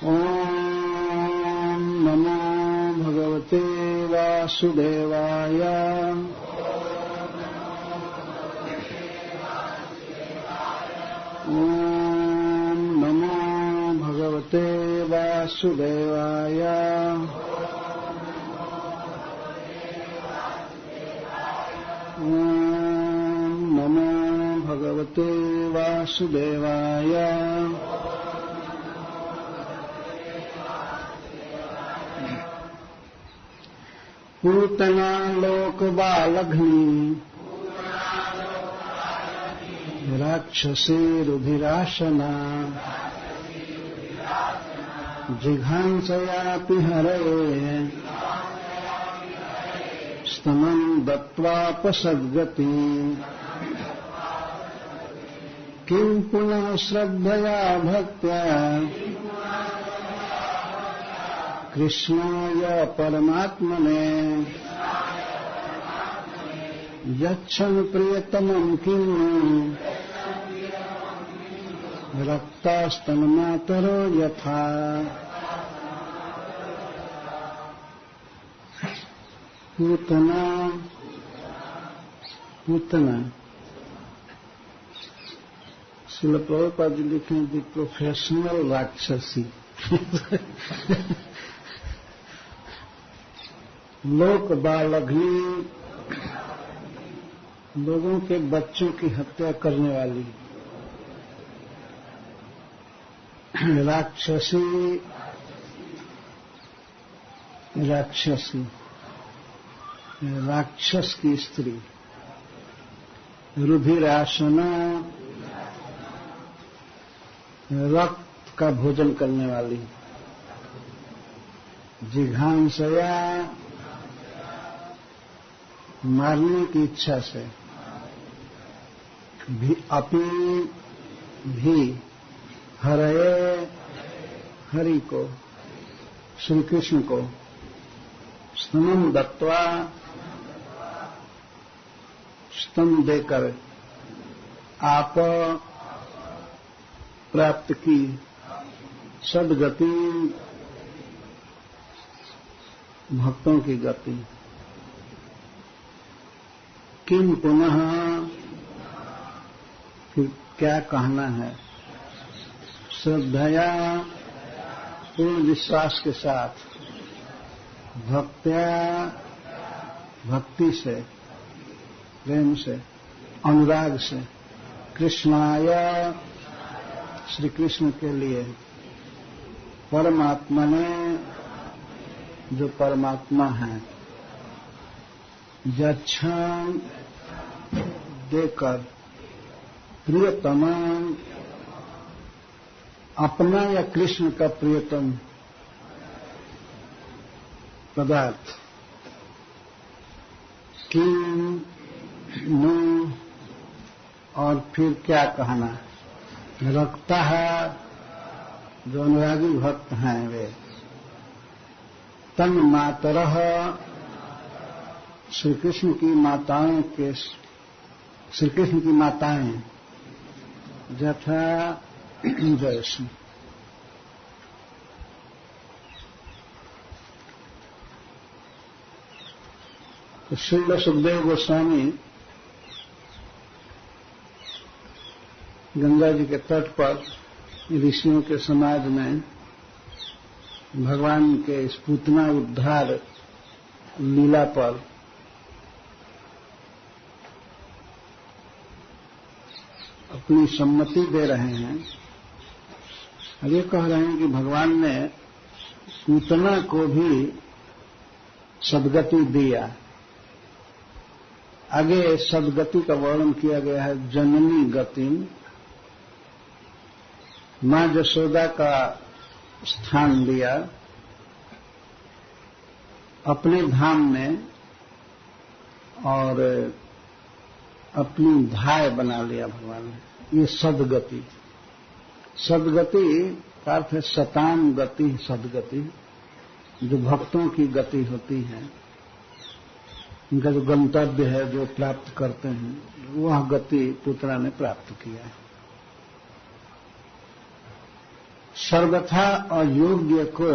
ॐ नमो भगवते वासुदेवाय। ॐ नमो भगवते वासुदेवाय। ॐ नमो भगवते वासुदेवाय। पूतना लोक बालघ्नी राक्षसी रुधिराशना जिघांसयापि हरये स्तनं दत्वापसद्गति। किं पुनः श्रद्धया भक्त्या कृष्णाय परमात्मने यच्छन् प्रियतमं किं रक्तास्तनमातरो यथा। पूतना श्रील प्रभुपाद जी लिखे दी प्रोफेशनल राक्षसी। लोक बालघ्नी लोगों के बच्चों की हत्या करने वाली राक्षसी राक्षस की स्त्री। रुधिराशना रक्त का भोजन करने वाली। जिघांसया मारने की इच्छा से। अपि भी हरये हरि को श्री कृष्ण को स्तनम दत्वा स्तन देकर आप प्राप्त की सद्गति भक्तों की गति। किम पुनः फिर क्या कहना है। श्रद्धया पूर्ण विश्वास के साथ भक्त्या भक्ति से प्रेम से अनुराग से कृष्णाय श्री कृष्ण के लिए परमात्मा ने जो परमात्मा है यच्छन् देकर प्रियतम अपना या कृष्ण का प्रियतम पदार्थ। किम नु और फिर क्या कहना। रखता है जो अनुरागी भक्त हैं वे तन मातरः श्री कृष्ण की माताओं के श्री कृष्ण की माताएं यथा जैसे। तो श्रील सुखदेव गोस्वामी गंगा जी के तट पर ऋषियों के समाज में भगवान के इस पूतना उद्धार लीला पर अपनी सम्मति दे रहे हैं और ये कह रहे हैं कि भगवान ने पूतना को भी सद्गति दिया। आगे सद्गति का वर्णन किया गया है। जननी गति मां यशोदा का स्थान दिया अपने धाम में और अपनी भाई बना लिया भगवान ने। ये सद्गति। सद्गति का अर्थ है शताम गति। सद्गति जो भक्तों की गति होती है, इनका जो गंतव्य है, जो प्राप्त करते हैं, वह गति पुत्रा ने प्राप्त किया है। सर्वथा अयोग्य को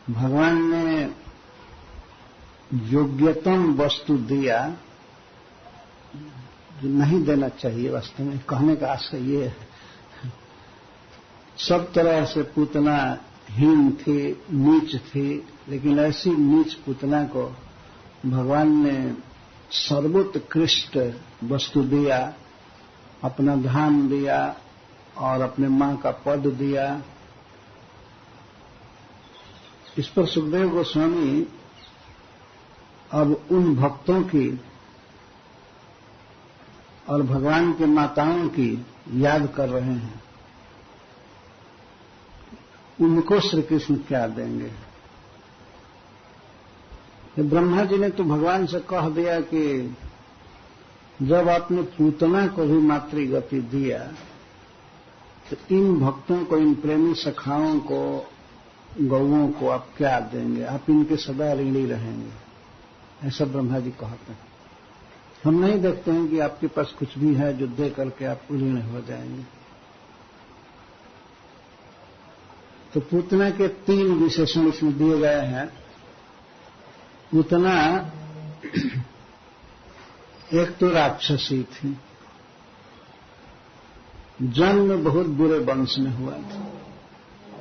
भगवान ने योग्यतम वस्तु दिया जो नहीं देना चाहिए। वास्तव में कहने का आशय ये है, सब तरह से पूतना हीन थी, नीच थी, लेकिन ऐसी नीच पूतना को भगवान ने सर्वोत्कृष्ट वस्तु दिया, अपना धाम दिया और अपने मां का पद दिया। इस पर सुखदेव गोस्वामी अब उन भक्तों की और भगवान के माताओं की याद कर रहे हैं, उनको श्री कृष्ण क्या देंगे। ब्रह्मा जी ने तो भगवान से कह दिया कि जब आपने पूतना को भी मातृगति दिया तो इन भक्तों को, इन प्रेमी सखाओं को, गौओं को आप क्या देंगे, आप इनके सदा ऋणी रहेंगे, ऐसा ब्रह्मा जी कहते हैं। हम नहीं देखते हैं कि आपके पास कुछ भी है जो दे करके आप ऋणी हो जाएंगे। तो पूतना के 3 विशेषण इसमें दिए गए हैं। पूतना एक तो राक्षसी थी, जन्म बहुत बुरे वंश में हुआ था,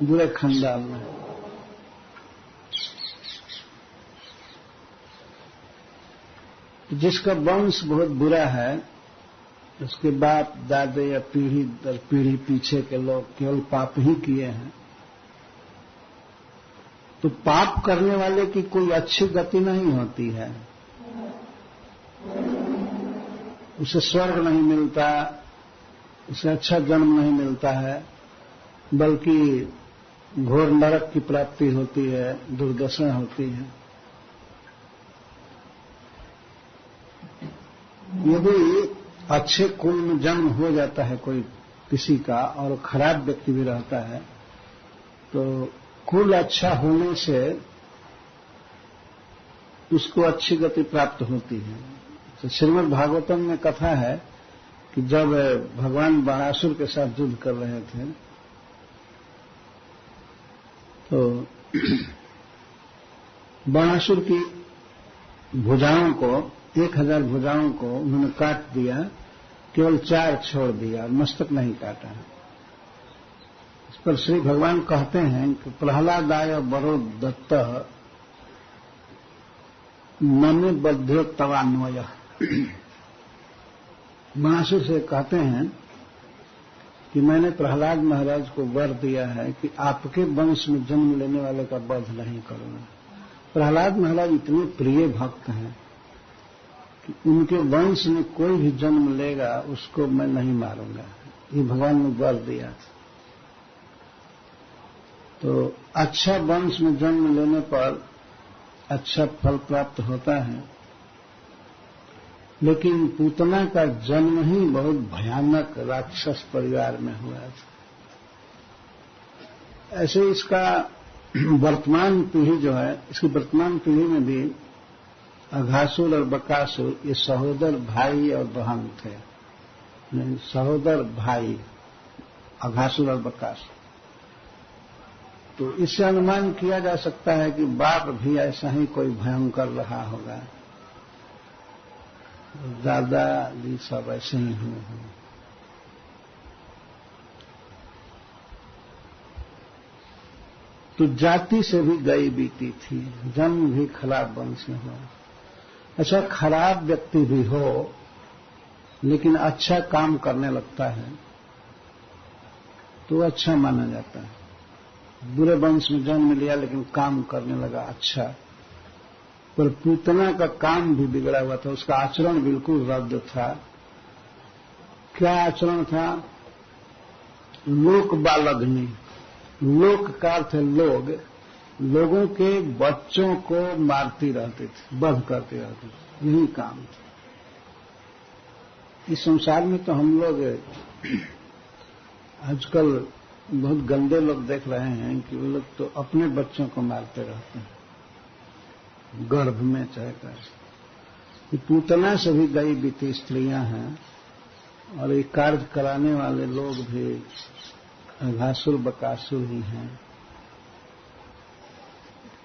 बुरे खानदान में। जिसका वंश बहुत बुरा है, उसके बाप दादे या पीढ़ी दर पीढ़ी पीछे के लोग केवल पाप ही किए हैं, तो पाप करने वाले की कोई अच्छी गति नहीं होती है। उसे स्वर्ग नहीं मिलता, उसे अच्छा जन्म नहीं मिलता है, बल्कि घोर नरक की प्राप्ति होती है, दुर्दशा होती है। यदि अच्छे कुल में जन्म हो जाता है कोई किसी का और खराब व्यक्ति भी रहता है, तो कुल अच्छा होने से उसको अच्छी गति प्राप्त होती है। तो श्रीमद् भागवतम में कथा है कि जब भगवान बाणासुर के साथ युद्ध कर रहे थे, तो बाणासुर की भुजाओं को, 1000 भुजाओं को उन्होंने काट दिया, केवल 4 छोड़ दिया, मस्तक नहीं काटा। इस पर श्री भगवान कहते हैं कि प्रहलादाय बरो दत्त मने बध्यो तवान्वय। बाणासुर से कहते हैं कि मैंने प्रहलाद महाराज को वर दिया है कि आपके वंश में जन्म लेने वाले का वध नहीं करूंगा। प्रहलाद महाराज इतने प्रिय भक्त हैं कि उनके वंश में कोई भी जन्म लेगा उसको मैं नहीं मारूंगा, ये भगवान ने वर दिया था। तो अच्छा वंश में जन्म लेने पर अच्छा फल प्राप्त होता है, लेकिन पूतना का जन्म ही बहुत भयानक राक्षस परिवार में हुआ था। ऐसे इसका वर्तमान पीढ़ी जो है, इसकी वर्तमान पीढ़ी में भी अघासुर और बकासुर ये सहोदर भाई और बहन थे। सहोदर भाई अघासुर और बकासुर। तो इससे अनुमान किया जा सकता है कि बाप भी ऐसा ही कोई भयंकर रहा होगा, दादा जी सब ऐसे ही हुए हैं। तो जाति से भी गई बीती थी, जन्म भी खराब वंश में हुआ। अच्छा, खराब व्यक्ति भी हो लेकिन अच्छा काम करने लगता है तो अच्छा माना जाता है। बुरे वंश में जन्म लिया लेकिन काम करने लगा अच्छा, पर पूतना का काम भी बिगड़ा हुआ था, उसका आचरण बिल्कुल रद्द था। क्या आचरण था? लोक बालग्नि। लोक का अर्थ है लोग, लोगों के बच्चों को मारती रहते थे, वध करते रहते थे, यही काम था। इस संसार में तो हम लोग आजकल बहुत गंदे लोग देख रहे हैं कि वो लोग तो अपने बच्चों को मारते रहते हैं, गर्भ में चाहे कैसे। पूतना से भी गई बीती स्त्रियां हैं और ये कार्य कराने वाले लोग भी अघासुर बकासुर ही हैं।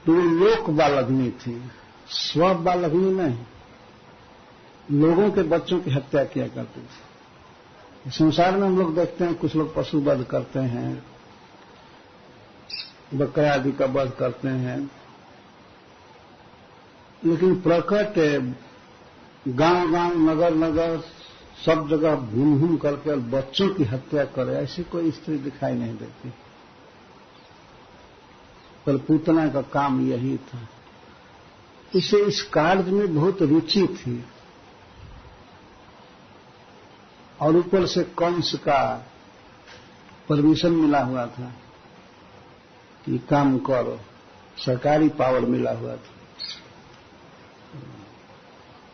तो लोक बालग्नि थी, स्व बालग्नि नहीं। लोगों के बच्चों की हत्या किया करते थे। संसार में हम लोग देखते हैं कुछ लोग पशु वध करते हैं, बकरा आदि का वध करते हैं, लेकिन प्रकट गांव गांव नगर नगर सब जगह घूम घूम करके बच्चों की हत्या करे, ऐसी कोई स्त्री दिखाई नहीं देती। पर पूतना का काम यही था। इसे इस कार्य में बहुत रुचि थी और ऊपर से कंस का परमिशन मिला हुआ था कि काम करो, सरकारी पावर मिला हुआ था,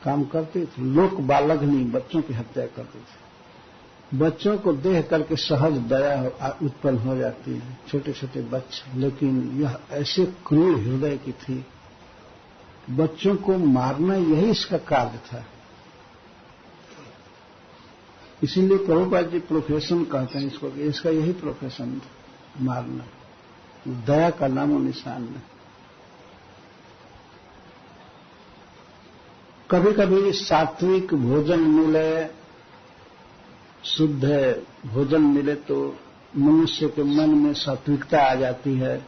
काम करते थे। लोक बालग्नि, बच्चों की हत्या करते थे। बच्चों को देख करके सहज दया उत्पन्न हो जाती है, छोटे छोटे बच्चे, लेकिन यह ऐसे क्रूर हृदय की थी। बच्चों को मारना यही इसका कार्य था। इसीलिए प्रभुपाद जी प्रोफेशन कहते हैं इसको, कि इसका यही प्रोफेशन था, मारना। दया का नामो निशान नहीं। कभी कभी सात्विक भोजन मिले, शुद्ध भोजन मिले तो मनुष्य के मन में सात्विकता आ जाती है,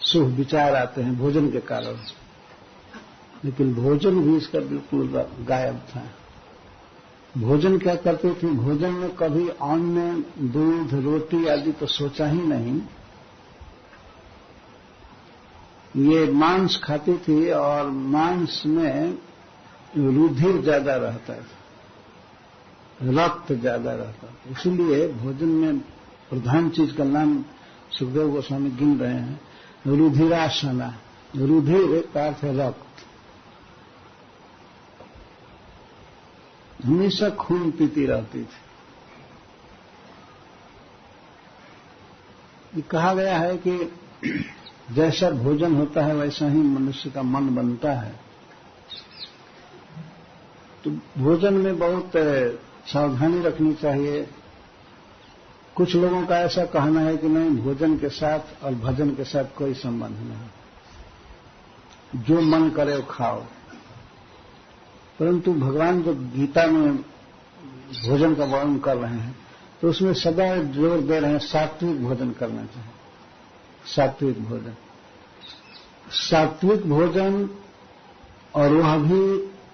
शुभ विचार आते हैं भोजन के कारण। लेकिन भोजन भी इसका बिल्कुल गायब था। भोजन क्या करते थे? भोजन में कभी अन्न, दूध, रोटी आदि तो सोचा ही नहीं। ये मांस खाती थी और मांस में रुधिर ज्यादा रहता था, रक्त ज्यादा रहता था। इसलिए भोजन में प्रधान चीज का नाम सुखदेव गोस्वामी गिन रहे हैं, रुधिरासना। रुधिर का अर्थ है रक्त। हमेशा खून पीती रहती थी। ये कहा गया है कि जैसा भोजन होता है वैसा ही मनुष्य का मन बनता है। तो भोजन में बहुत सावधानी रखनी चाहिए। कुछ लोगों का ऐसा कहना है कि नहीं, भोजन के साथ और भजन के साथ कोई संबंध नहीं, जो मन करे वो खाओ। परंतु भगवान जो गीता में भोजन का वर्णन कर रहे हैं तो उसमें सदा जोर दे रहे हैं सात्विक भोजन करना चाहिए। सात्विक भोजन, सात्विक भोजन, और वह भी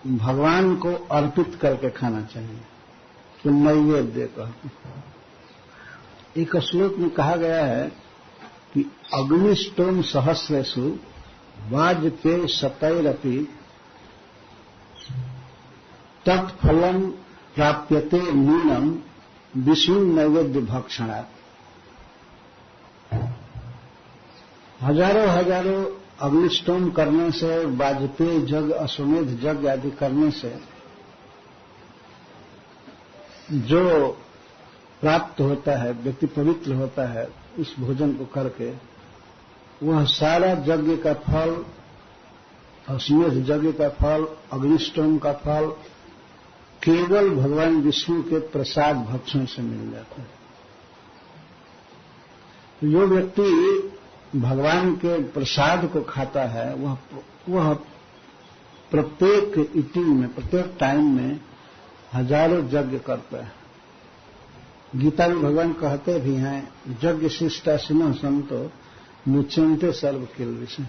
भगवान को अर्पित करके खाना चाहिए, तो नैवेद्य कहते हैं। एक श्लोक में कहा गया है कि अग्निष्टोम सहस्रेषु वाजपेय शतैरपि तत्फलम प्राप्यते न्यूनम विष्णु नैवेद्य भक्षणात्। हजारों हजारों अग्निष्टोम करने से, वाजपेय यज्ञ, अश्वमेध यज्ञ आदि करने से जो प्राप्त होता है, व्यक्ति पवित्र होता है उस भोजन को करके, वह सारा यज्ञ का फल, अश्वमेध यज्ञ का फल, अग्निष्टोम का फल केवल भगवान विष्णु के प्रसाद भक्षण से मिल जाता है। जो व्यक्ति भगवान के प्रसाद को खाता है वह प्रत्येक ईटिंग में, प्रत्येक टाइम में हजारों यज्ञ करता है। गीता में भगवान कहते भी हैं, यज्ञ शिष्टा सुनो संतो मुच्यन्ते सर्व किल्बिषम्।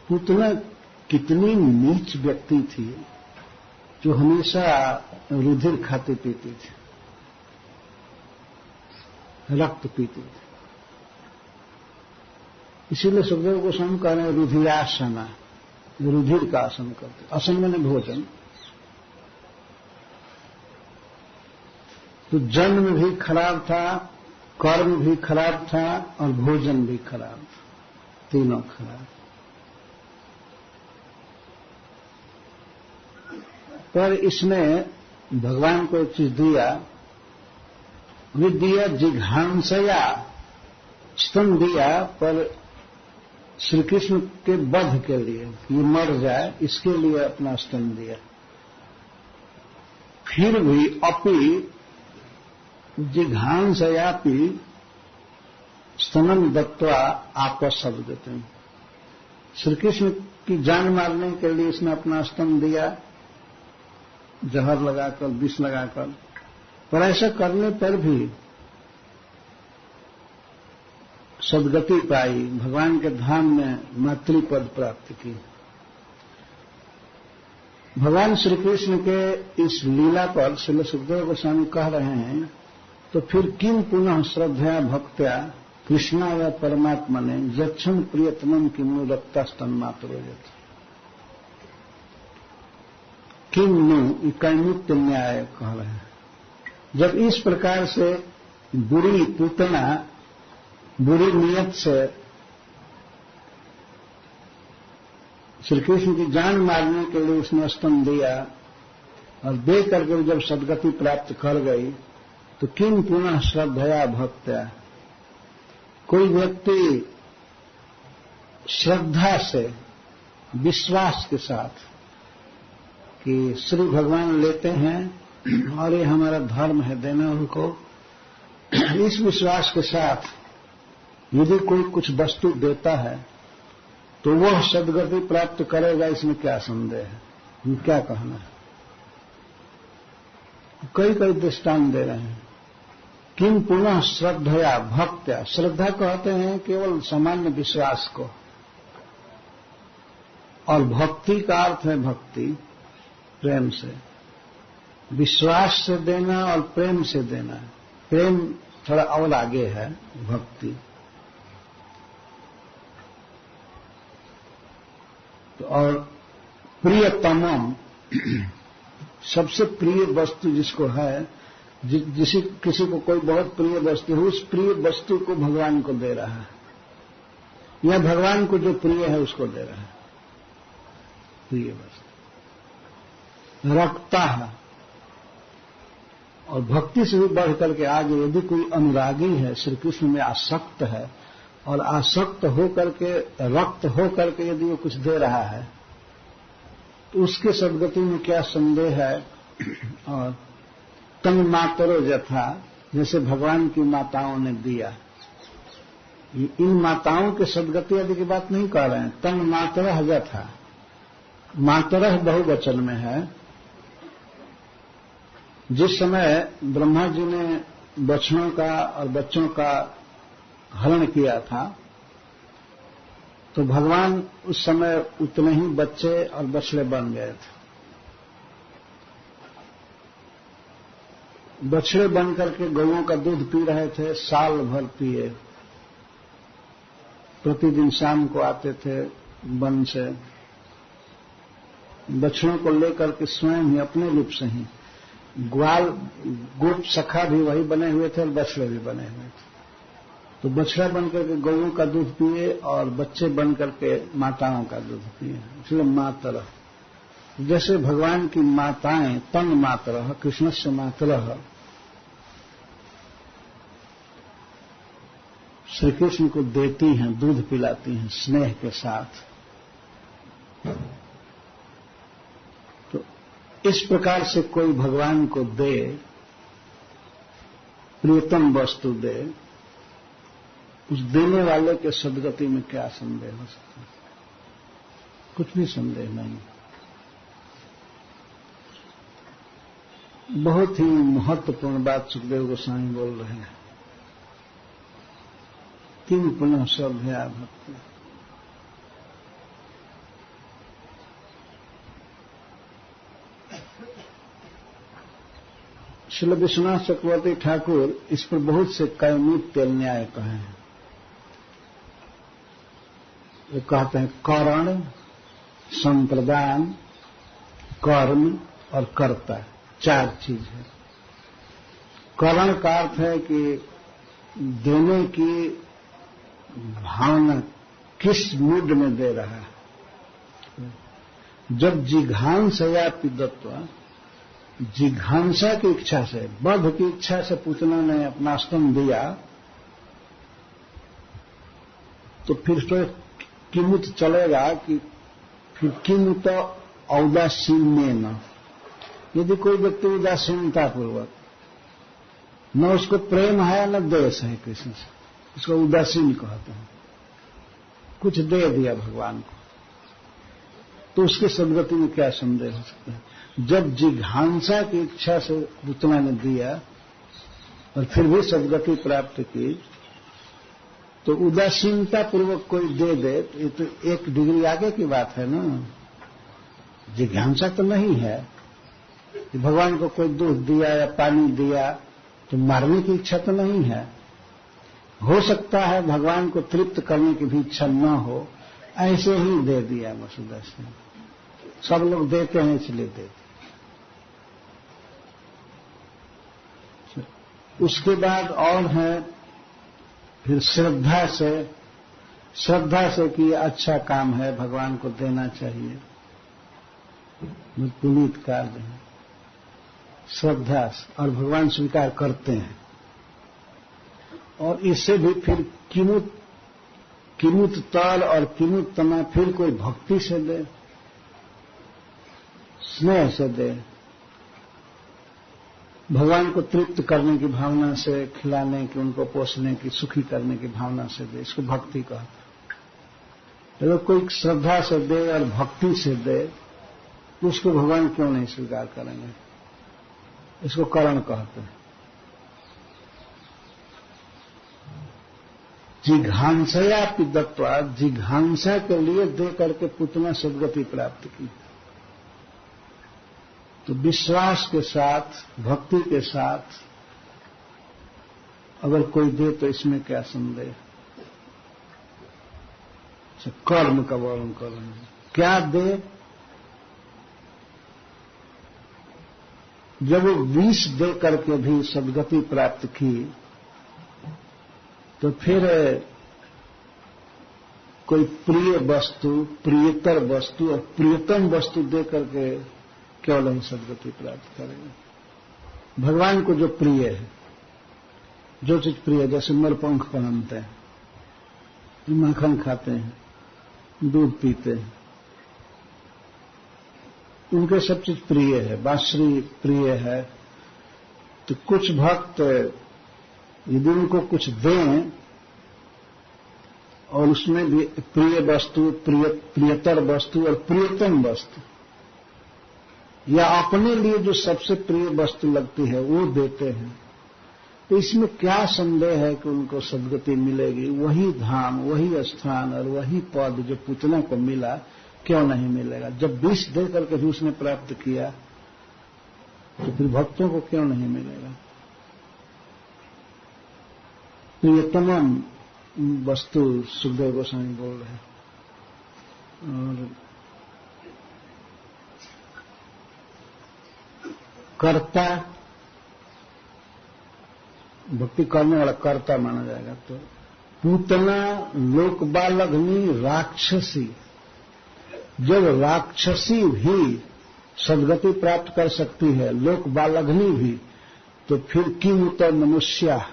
पूतना कितनी नीच व्यक्ति थी जो हमेशा रुधिर खाती पीती थी, रक्त पीती थी। इसीलिए सुखदेव गोस्वामी कह रहे हैं रुधिरासना, रुधिर का आसन करते। आसन मैंने भोजन। तो जन्म भी खराब था, कर्म भी खराब था और भोजन भी खराब था, तीनों खराब। पर इसने भगवान को एक चीज दिया, विद्या जिघांसया, स्तन दिया, पर श्री कृष्ण के वध के लिए, ये मर जाए इसके लिए अपना स्तन दिया। फिर भी अपि जिघांसयापि स्तनम दत्वा आपसद देते हैं। श्री कृष्ण की जान मारने के लिए इसने अपना स्तन दिया, जहर लगाकर, विष लगाकर, पर ऐसा करने पर भी सदगति पाई, भगवान के धाम में मातृपद प्राप्त की। भगवान श्री कृष्ण के इस लीला पर श्रील सुखदेव गोस्वामी कह रहे हैं, तो फिर किम पुनः श्रद्धया भक्त्या कृष्णा या परमात्मा ने यक्षण प्रियतमम किमु रक्ता स्तन मातरोजत। किम नु कैमुत्य न्याय कह रहे हैं। जब इस प्रकार से बुरी पूतना बुरी नियत से श्री कृष्ण की जान मारने के लिए उसने स्तन दिया और दे करके जब सदगति प्राप्त कर गई, तो किम पुनः श्रद्धया भक्त्या, कोई व्यक्ति श्रद्धा से, विश्वास के साथ कि श्री भगवान लेते हैं और ये हमारा धर्म है देना उनको, इस विश्वास के साथ यदि कोई कुछ वस्तु देता है तो वह सदगति प्राप्त करेगा, इसमें क्या संदेह है, ये क्या कहना है। कई कई दृष्टांत दे रहे हैं। किम पुनः श्रद्धया भक्त्या, श्रद्धा कहते हैं केवल सामान्य विश्वास को, और भक्ति का अर्थ है भक्ति, प्रेम से, विश्वास से देना और प्रेम से देना। प्रेम थोड़ा और आगे है भक्ति। तो और प्रियतमम, सबसे प्रिय वस्तु जिसको है, किसी को कोई बहुत प्रिय वस्तु है, उस प्रिय वस्तु को भगवान को दे रहा है, या भगवान को जो प्रिय है उसको दे रहा है प्रिय वस्तु। रखता है, और भक्ति से भी बढ़ करके आगे यदि कोई अनुरागी है, श्री कृष्ण में आसक्त है, और आसक्त हो करके, रक्त हो करके यदि वो कुछ दे रहा है, तो उसके सदगति में क्या संदेह है। और तन मातरो यथा, जैसे भगवान की माताओं ने दिया, इन माताओं के सदगति आदि की बात नहीं कर रहे हैं। तन मातरह यथा, मातरह बहुवचन में है। जिस समय ब्रह्मा जी ने बछड़ों का और बच्चों का हरण किया था, तो भगवान उस समय उतने ही बच्चे और बछड़े बन गए थे। बछड़े बन करके गौओं का दूध पी रहे थे, साल भर पिए। प्रतिदिन शाम को आते थे वन से, बछड़ों को लेकर के स्वयं ही अपने रूप से ही, ग्वाल गोप सखा भी वही बने हुए थे और बछड़े भी बने हुए थे। तो बछड़ा बन करके गौओं का दूध पिए और बच्चे बन करके माताओं का दूध पिए, इसलिए मातरः। जैसे भगवान की माताएं तन मातरः, कृष्णस्य मातरः, श्री कृष्ण को देती हैं, दूध पिलाती हैं स्नेह के साथ। तो इस प्रकार से कोई भगवान को दे, प्रियतम वस्तु दे, उस देने वाले के सदगति में क्या संदेह हो सकता है? कुछ भी संदेह नहीं। बहुत ही महत्वपूर्ण बात सुखदेव गोस्वामी बोल रहे हैं। किम पुनः श्रद्धया भक्ति, श्रील विश्वनाथ चक्रवर्ती ठाकुर इस पर बहुत से कैमुत्य न्याय कहे हैं। वो कहते हैं करण, संप्रदान, कर्म और कर्ता, चार चीज है। करण का अर्थ है कि देने की भावना किस मूड में दे रहा है। जब जिघांसया पिदत्वा, जिघांसा की इच्छा से, बध की इच्छा से पूतना ने अपना स्तन दिया, तो फिर तो किमुत चलेगा कि फिर किमुत औदासीन्य न। यदि कोई व्यक्ति उदासीनता पूर्वक न उसको प्रेम है न द्वेष है कृष्ण से, उसको उदासीन कहते हैं। कुछ दे दिया भगवान को तो उसकी सद्गति में क्या संदेह हो सकता है। जब जिघांसा की इच्छा से पुतना ने दिया और फिर भी सद्गति प्राप्त की, तो उदासीनता पूर्वक कोई दे दे तो ये तो एक डिग्री आगे की बात है ना। जिज्ञासा तो नहीं है कि भगवान को कोई दूध दिया या पानी दिया तो मारने की इच्छा तो नहीं है। हो सकता है भगवान को तृप्त करने की भी इच्छा न हो, ऐसे ही दे दिया वसुदा से। सब लोग देते हैं इसलिए देते। उसके बाद और है फिर श्रद्धा से कि अच्छा काम है, भगवान को देना चाहिए, पुनीत कार्य है, श्रद्धा और भगवान स्वीकार करते हैं। और इससे भी फिर किमुत ताल और किमुत तना, फिर कोई भक्ति से दे, स्नेह से दे, भगवान को तृप्त करने की भावना से, खिलाने की, उनको पोषने की, सुखी करने की भावना से दे, इसको भक्ति कहते हैं। अगर कोई श्रद्धा से दे और भक्ति से दे तो उसको भगवान क्यों नहीं स्वीकार करेंगे? इसको करण कहते हैं। जिघांसया पिदत्वा, जिघांसा के लिए दे करके पुतना सद्गति प्राप्त की। तो विश्वास के साथ, भक्ति के साथ अगर कोई दे तो इसमें क्या संदेह। कर्म का वर्णन कर रहे हैं। क्या दे? जब वो विष दे करके भी सद्गति प्राप्त की तो फिर कोई प्रिय वस्तु, प्रियतर वस्तु और प्रियतम वस्तु दे करके केवल हम सद्गति प्राप्त करेंगे। भगवान को जो प्रिय है, जो चीज प्रिय है, जैसे मोरपंख पहनते हैं, माखन खाते हैं, दूध पीते हैं, उनके सब चीज प्रिय है, बांसुरी प्रिय है। तो कुछ भक्त यदि उनको कुछ दें और उसमें भी प्रिय वस्तु, प्रियतर वस्तु और प्रियतम वस्तु, या अपने लिए जो सबसे प्रिय वस्तु लगती है वो देते हैं, तो इसमें क्या संदेह है कि उनको सद्गति मिलेगी? वही धाम, वही स्थान और वही पद जो पुतना को मिला, क्यों नहीं मिलेगा? जब विष दे करके भी उसने प्राप्त किया तो फिर भक्तों को क्यों नहीं मिलेगा? तो ये तमाम वस्तु सुखदेव गोस्वामी बोल रहे हैं। और कर्ता, भक्ति करने वाला कर्ता माना जाएगा। तो पूतना लोकबालग्नि राक्षसी, जब राक्षसी भी सद्गति प्राप्त कर सकती है, लोकबालग्नि भी, तो फिर किम तो मनुष्या,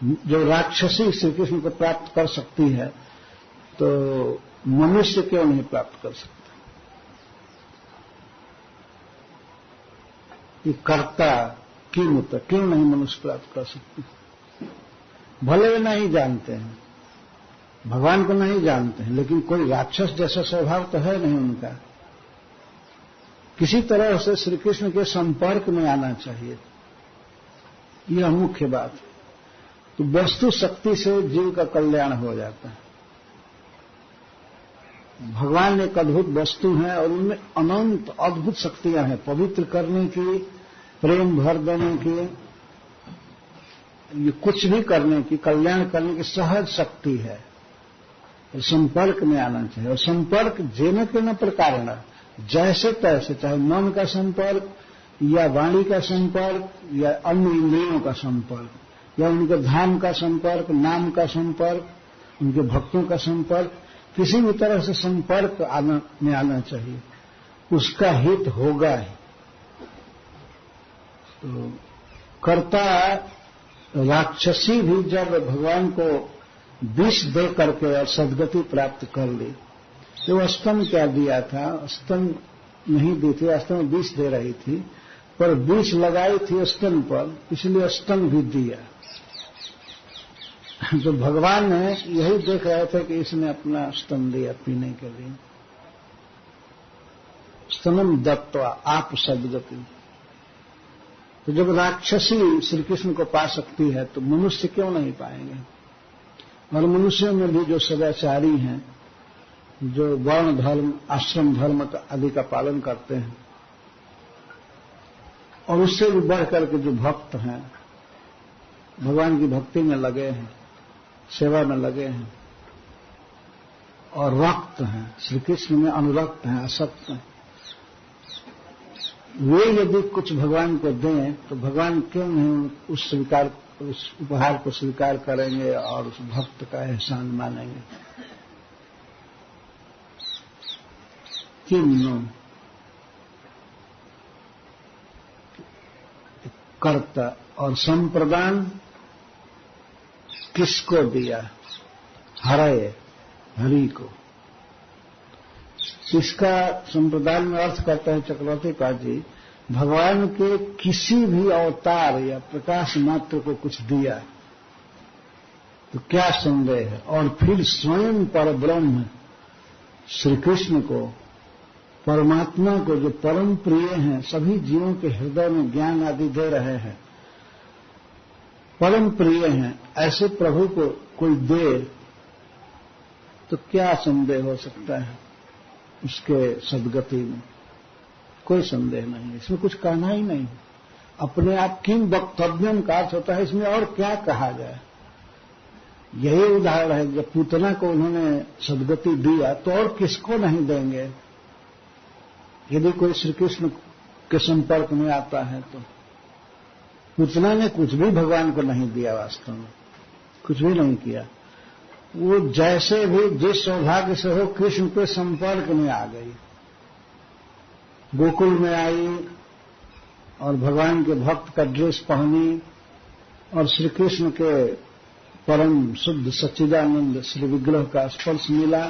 जो राक्षसी श्री कृष्ण को प्राप्त कर सकती है तो मनुष्य क्यों नहीं प्राप्त कर सकता? ये कर्ता क्यों नहीं मनुष्य प्राप्त कर सकते? भले वे नहीं जानते हैं, भगवान को नहीं जानते हैं, लेकिन कोई राक्षस जैसा स्वभाव तो है नहीं उनका। किसी तरह से श्री कृष्ण के संपर्क में आना चाहिए, यह मुख्य बात है। तो वस्तु शक्ति से जीव का कल्याण हो जाता है। भगवान एक अद्भुत वस्तु है और उनमें अनंत अद्भुत शक्तियां हैं, पवित्र करने की, प्रेम भर देने की, ये कुछ भी करने की, कल्याण करने की सहज शक्ति है। और संपर्क में आना चाहिए। और संपर्क जेन के न प्रकार न, जैसे तैसे, चाहे मन का संपर्क या वाणी का संपर्क या अन्य इंद्रियों का संपर्क या उनके धाम का संपर्क, नाम का संपर्क, उनके भक्तों का संपर्क, किसी भी तरह से संपर्क में आना चाहिए, उसका हित होगा ही। तो कर्ता राक्षसी भी जब भगवान को विष दे करके और सद्गति प्राप्त कर ली, तो स्तन क्या दिया था? स्तन नहीं दी थी, वास्तव में विष दे रही थी। पर विष लगाई थी स्तन पर, इसलिए स्तन भी दिया। तो भगवान ने यही देख रहे थे कि इसने अपना स्तन दिया पीने के लिए। स्तनम दत्वा आप सद्गति। तो जब राक्षसी श्री कृष्ण को पा सकती है तो मनुष्य क्यों नहीं पाएंगे? और मनुष्यों में भी जो सदाचारी हैं, जो वर्ण धर्म आश्रम धर्म आदि का पालन करते हैं, और उससे भी बढ़ करके जो भक्त हैं, भगवान की भक्ति में लगे हैं, सेवा में लगे हैं और रक्त हैं, श्री कृष्ण में अनुरक्त हैं, आसक्त हैं, वे यदि कुछ भगवान को दें तो भगवान क्यों नहीं उस उपहार को स्वीकार करेंगे और उस भक्त का एहसान मानेंगे। किन्नु कर्ता और संप्रदान किसको दिया? हरे, हरि को। इसका संप्रदान में अर्थ करते हैं चक्रवर्ती पाद जी, भगवान के किसी भी अवतार या प्रकाश मात्र को कुछ दिया तो क्या संदेह है। और फिर स्वयं पर ब्रह्म श्री कृष्ण को, परमात्मा को, जो परम प्रिय हैं, सभी जीवों के हृदय में ज्ञान आदि दे रहे हैं, परम प्रिय हैं, ऐसे प्रभु को कोई दे तो क्या संदेह हो सकता है उसके सद्गति में? कोई संदेह नहीं, इसमें कुछ कहना ही नहीं। अपने आप किम वक्तव्यम का अर्थ होता है, इसमें और क्या कहा जाए। यही उदाहरण है, जब पूतना को उन्होंने सद्गति दिया तो और किसको नहीं देंगे? यदि कोई श्री कृष्ण के संपर्क में आता है तो पूतना ने कुछ भी भगवान को नहीं दिया, वास्तव में कुछ भी नहीं किया। वो जैसे भी जिस सौभाग्य से हो कृष्ण के संपर्क में आ गई, गोकुल में आई और भगवान के भक्त का ड्रेस पहनी और श्री कृष्ण के परम शुद्ध सच्चिदानंद श्री विग्रह का स्पर्श मिला।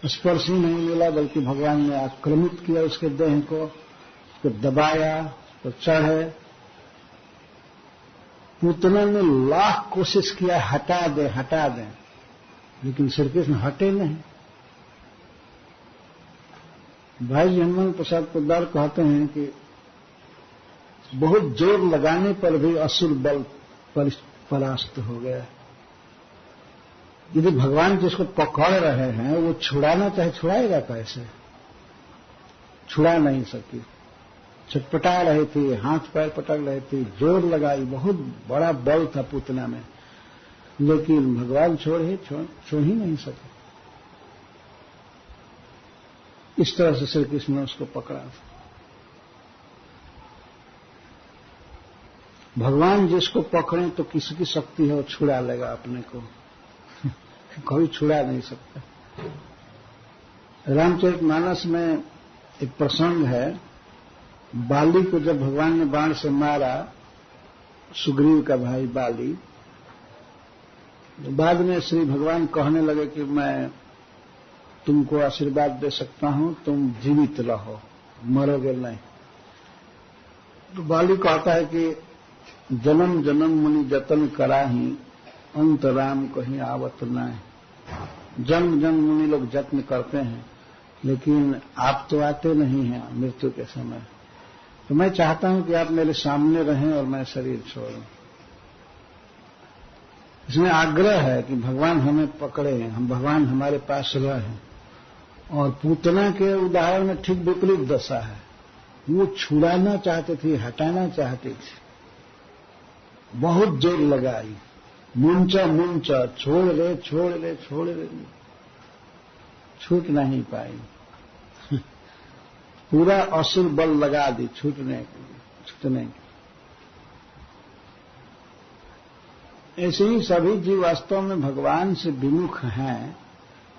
स्पर्श ही नहीं मिला बल्कि भगवान ने आक्रमित किया उसके देह को, उसको दबाया तो चढ़े। पूतना ने लाख कोशिश किया हटा दे, लेकिन श्री कृष्ण हटे नहीं। भाई हनुमान प्रसाद पोद्दार कहते हैं कि बहुत जोर लगाने पर भी असुर बल परास्त हो गया। यदि भगवान जिसको पकड़ रहे हैं वो छुड़ाना चाहे, छुड़ाएगा कैसे? छुड़ा नहीं सकी, छटपटा रही थी, हाथ पैर पटक रही थी, जोर लगाई, बहुत बड़ा बल था पूतना में, लेकिन भगवान छोड़ ही नहीं सके। इस तरह से श्री कृष्ण ने उसको पकड़ा। भगवान जिसको पकड़े तो किसकी शक्ति है वो छुड़ा लेगा अपने को, कोई छुड़ा नहीं सकता। रामचरितमानस में एक प्रसंग है, बाली को जब भगवान ने बाण से मारा, सुग्रीव का भाई बाली, बाद में श्री भगवान कहने लगे कि मैं तुमको आशीर्वाद दे सकता हूं, तुम जीवित रहो, मरोगे नहीं। तो बाली कहता है कि जन्म जन्म मुनि जतन कराही, अंत राम कहीं आवत नहीं। जन्म जन्म मुनि लोग जत्न करते हैं, लेकिन आप तो आते नहीं हैं मृत्यु के समय। तो मैं चाहता हूं कि आप मेरे सामने रहें और मैं शरीर छोड़ूं। इसमें आग्रह है कि भगवान हमें पकड़े, हम भगवान हमारे पास रहें। और पूतना के उदाहरण में ठीक विपरीत दशा है, वो छुड़ाना चाहते थे, हटाना चाहते थे, बहुत जोर लगाई, मुंचा छोड़ ले, छूट नहीं पाई। पूरा असुर बल लगा दी छूटने की। ऐसे ही सभी जीव वास्तव में भगवान से विमुख हैं,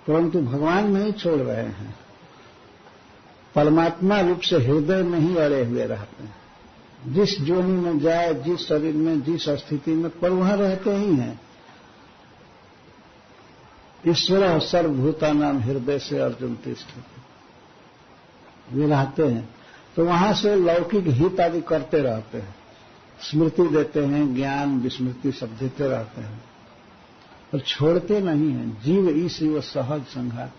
परंतु भगवान नहीं छोड़ रहे हैं, परमात्मा रूप से हृदय में ही अड़े हुए रहते हैं। जिस जोनि में जाए, जिस शरीर में, जिस स्थिति में, पर वहां रहते ही हैं। ईश्वर सर्वभूतानां हृदय से अर्जुन तिष्ठति, वे रहते हैं। तो वहां से लौकिक हित आदि करते रहते हैं, स्मृति देते हैं, ज्ञान विस्मृति सब देते रहते हैं, पर छोड़ते नहीं हैं। जीव ईश व सहज संघात।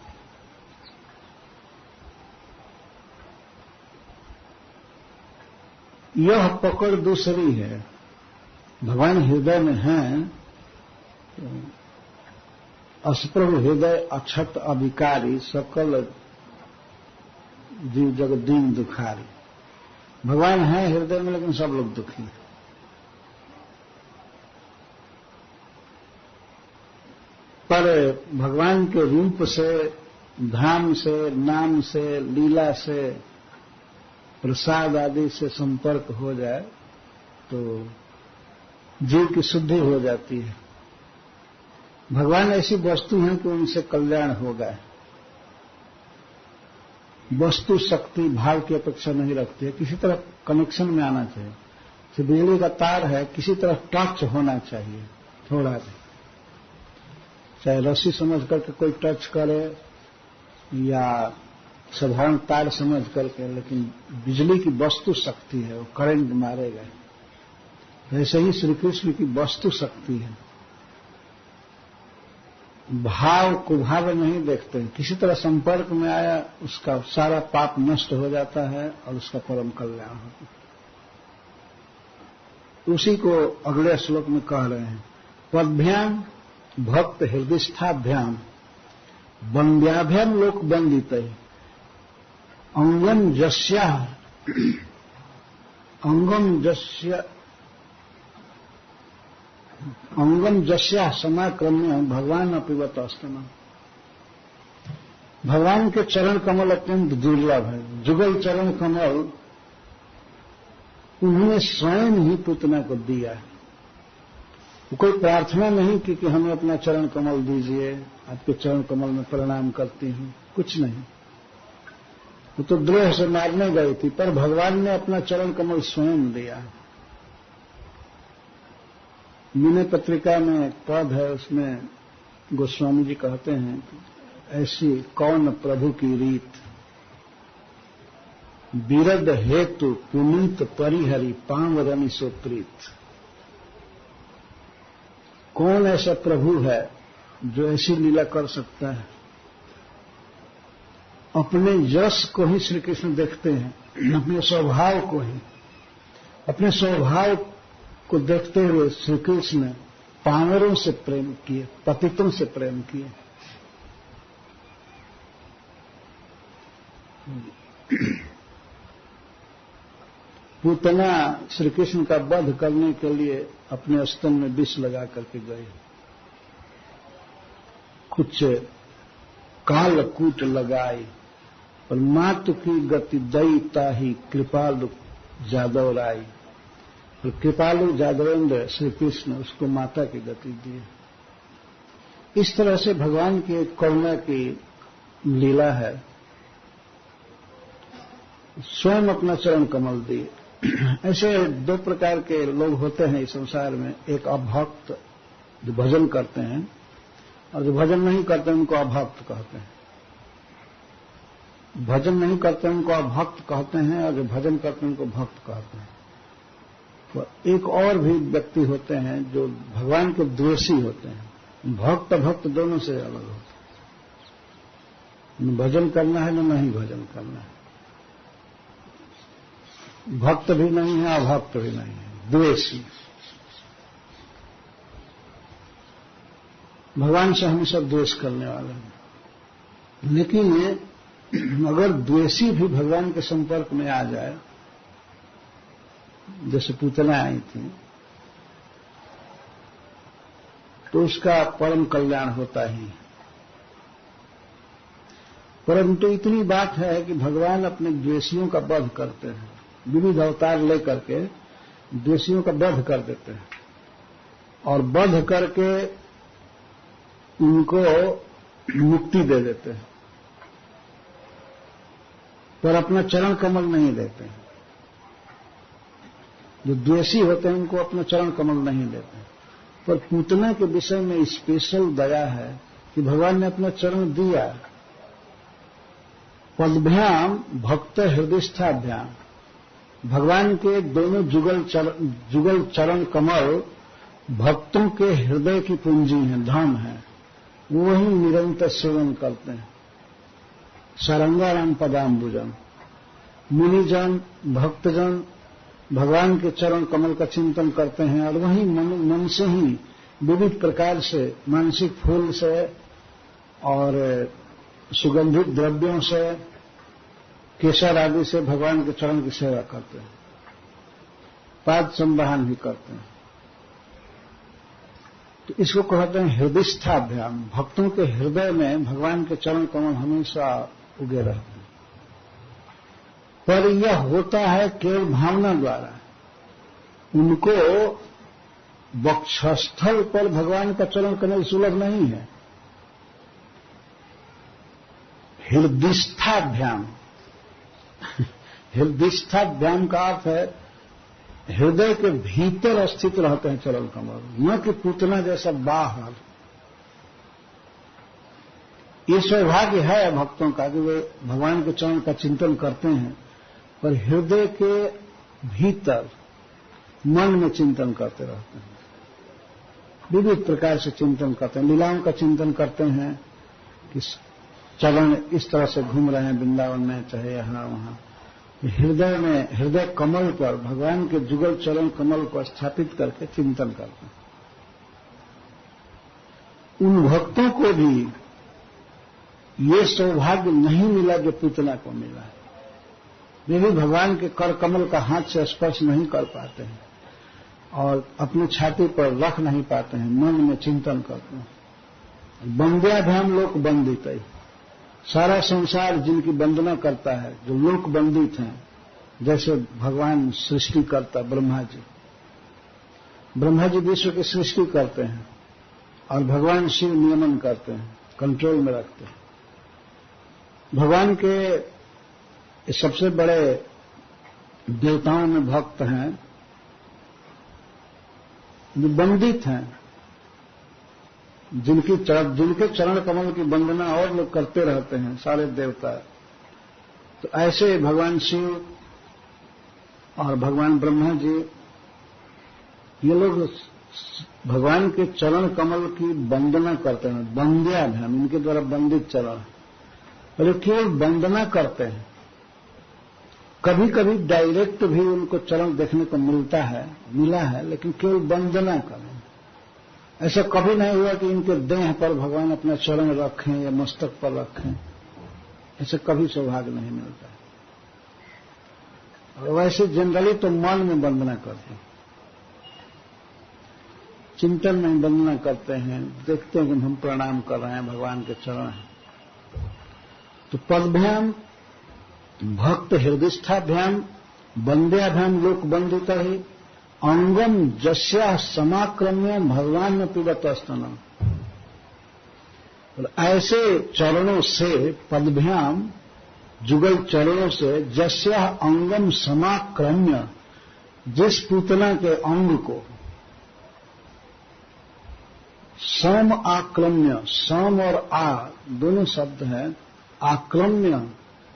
यह पकड़ दूसरी है। भगवान हृदय में हैं, अस्प्रभु हृदय अक्षत अविकारी, सकल जीव जगत दीन दुखारी। भगवान है हृदय में, लेकिन सब लोग दुखी हैं। पर भगवान के रूप से, धाम से, नाम से, लीला से, प्रसाद आदि से संपर्क हो जाए तो जीव की शुद्धि हो जाती है। भगवान ऐसी वस्तु हैं कि उनसे कल्याण होगा। वस्तु शक्ति भाव की अपेक्षा नहीं रखती है, किसी तरह कनेक्शन में आना चाहिए। तो बिजली का तार है, किसी तरह टच होना चाहिए, थोड़ा भी, चाहे रस्सी समझ करके कोई टच करे या साधारण तार समझ करके, लेकिन बिजली की वस्तु शक्ति है, वो करंट मारेगा। वैसे ही श्री कृष्ण की वस्तु शक्ति है। भाव कुभाव नहीं देखते हैं, किसी तरह संपर्क में आया उसका सारा पाप नष्ट हो जाता है और उसका परम कल्याण होता है। उसी को अगले श्लोक में कह रहे हैं, पद्भ्याम भक्त हृदयस्थाभ्याम वंद्याभ्याम लोक वंदित अंगम जस्या अंगम जस्या समाक्रम्य भगवान अपिवत अस्तम। भगवान के चरण कमल अत्यंत दुर्लभ है। जुगल चरण कमल उन्होंने स्वयं ही पुतना को दिया है। कोई प्रार्थना नहीं की कि हमें अपना चरण कमल दीजिए, आपके चरण कमल में प्रणाम करती हूं, कुछ नहीं। वो तो द्रोह से मारने गई थी, पर भगवान ने अपना चरण कमल स्वयं दिया। विनय पत्रिका में एक पद है, उसमें गोस्वामी जी कहते हैं कि ऐसी कौन प्रभु की रीत, बिरद हेतु पुनीत परिहरि पांवरनि सो प्रीत। कौन ऐसा प्रभु है जो ऐसी लीला कर सकता है? अपने यश को ही श्री कृष्ण देखते हैं, अपने स्वभाव को ही। अपने स्वभाव को देखते हुए श्री कृष्ण पामरों से प्रेम किए, पतितों से प्रेम किए। पूतना श्री कृष्ण का वध करने के लिए अपने स्तन में विष लगा करके गए। कुछ कालकूट लगाई, पर मातु की गति दयिता ही कृपालु जादव राई। और कृपालु जादवेंद्र श्री कृष्ण उसको माता की गति दिए। इस तरह से भगवान की करुणा की लीला है। स्वयं अपना चरण कमल दिए। ऐसे दो प्रकार के लोग होते हैं इस संसार में, एक अभक्त जो भजन करते हैं, और जो भजन नहीं करते उनको अभक्त कहते हैं। भजन नहीं करते उनको अभक्त कहते हैं, और जो भजन करते हैं उनको भक्त कहते हैं। तो एक और भी व्यक्ति होते हैं जो भगवान के द्वेषी होते हैं। भक्त भक्त दोनों से अलग होते हैं। न भजन करना है न नहीं भजन करना है। भक्त भी नहीं है, अभक्त भी नहीं है, द्वेषी। भगवान से हम सब द्वेष करने वाले हैं। लेकिन अगर द्वेषी भी भगवान के संपर्क में आ जाए, जैसे पूतना आई थी, तो उसका परम कल्याण होता ही। परंतु इतनी बात है कि भगवान अपने द्वेषियों का वध करते हैं। विविध अवतार लेकर के द्वेषियों का वध कर देते हैं, और वध करके उनको मुक्ति दे देते हैं, पर अपना चरण कमल नहीं देते हैं। जो द्वेषी होते हैं उनको अपना चरण कमल नहीं देते हैं। पर पूतना के विषय में स्पेशल दया है कि भगवान ने अपना चरण दिया। पद्भ्याम भक्त हृदयस्थाभ्याम, भगवान के दोनों जुगल चरण कमल भक्तों के हृदय की पूंजी है, धन है, वही निरंतर सेवन करते हैं। सारंगाराम पदाम्बुजन, मुनिजन भक्तजन भगवान के चरण कमल का चिंतन करते हैं और वही मन से ही विविध प्रकार से मानसिक फूल से और सुगंधित द्रव्यों से, केसर आदि से भगवान के चरण की सेवा करते हैं, पाद संवाहन भी करते हैं। तो इसको कहते हैं हृदयस्थाभ्याम। भक्तों के हृदय में भगवान के चरण कमल हमेशा उगे रहते हैं, पर यह होता है केवल भावना द्वारा। उनको वक्षस्थल पर भगवान का चरण कमल सुलभ नहीं है। हृदयस्थाभ्याम, हृदयस्थाभ्याम का अर्थ है हृदय के भीतर स्थित रहते हैं चरण कमल, न कि पूतना जैसा बाहर। ये सौभाग्य है भक्तों का कि वे भगवान के चरण का चिंतन करते हैं, पर हृदय के भीतर मन में चिंतन करते रहते हैं, विविध प्रकार से चिंतन करते हैं। लीलाओं का चिंतन करते हैं कि चरण इस तरह से घूम रहे हैं वृंदावन में, चाहे यहां वहां। हृदय में, हृदय कमल पर, भगवान के जुगल चरण कमल पर स्थापित करके चिंतन करते हैं। उन भक्तों को भी ये सौभाग्य नहीं मिला जो पूतना को मिला है। वे भी भगवान के कर कमल का हाथ से स्पर्श नहीं कर पाते हैं और अपनी छाती पर रख नहीं पाते हैं, मन में चिंतन करते हैं। वंद्याभ्याम लोक बंदित है। सारा संसार जिनकी वंदना करता है, जो लोक बंदित हैं, जैसे भगवान सृष्टिकर्ता ब्रह्मा जी विश्व की सृष्टि करते हैं और भगवान शिव नियमन करते हैं, कंट्रोल में रखते हैं। भगवान के सबसे बड़े देवताओं में भक्त हैं जो बंदित हैं, जिनके चरण कमल की वंदना और लोग करते रहते हैं, सारे देवता। तो ऐसे भगवान शिव और भगवान ब्रह्मा जी, ये लोग भगवान के चरण कमल की वंदना करते हैं, वंद्याभ्याम, इनके द्वारा वंदित चरण। और केवल वंदना करते हैं, कभी कभी डायरेक्ट भी उनको चरण देखने को मिला है, लेकिन केवल वंदना करें। ऐसा कभी नहीं हुआ कि इनके देह पर भगवान अपना चरण रखें या मस्तक पर रखें, ऐसे कभी सौभाग्य नहीं मिलता है। और वैसे जनरली तो मन में वंदना करते हैं, चिंतन में वंदना करते हैं, देखते हैं कि हम प्रणाम कर रहे हैं, भगवान के चरण हैं। तो पदभ्याम भक्त हृदयस्थाभ्याम वंद्याभ्याम लोक वंदित ही अंगम जस्या समाक्रम्य भगवान में पिबत स्तनम। ऐसे चरणों से, पदभ्याम जुगल चरणों से, जस्या अंगम समाक्रम्य, जिस पूतना के अंग को सम आक्रम्य, सम और आ दोनों शब्द हैं, आक्रम्य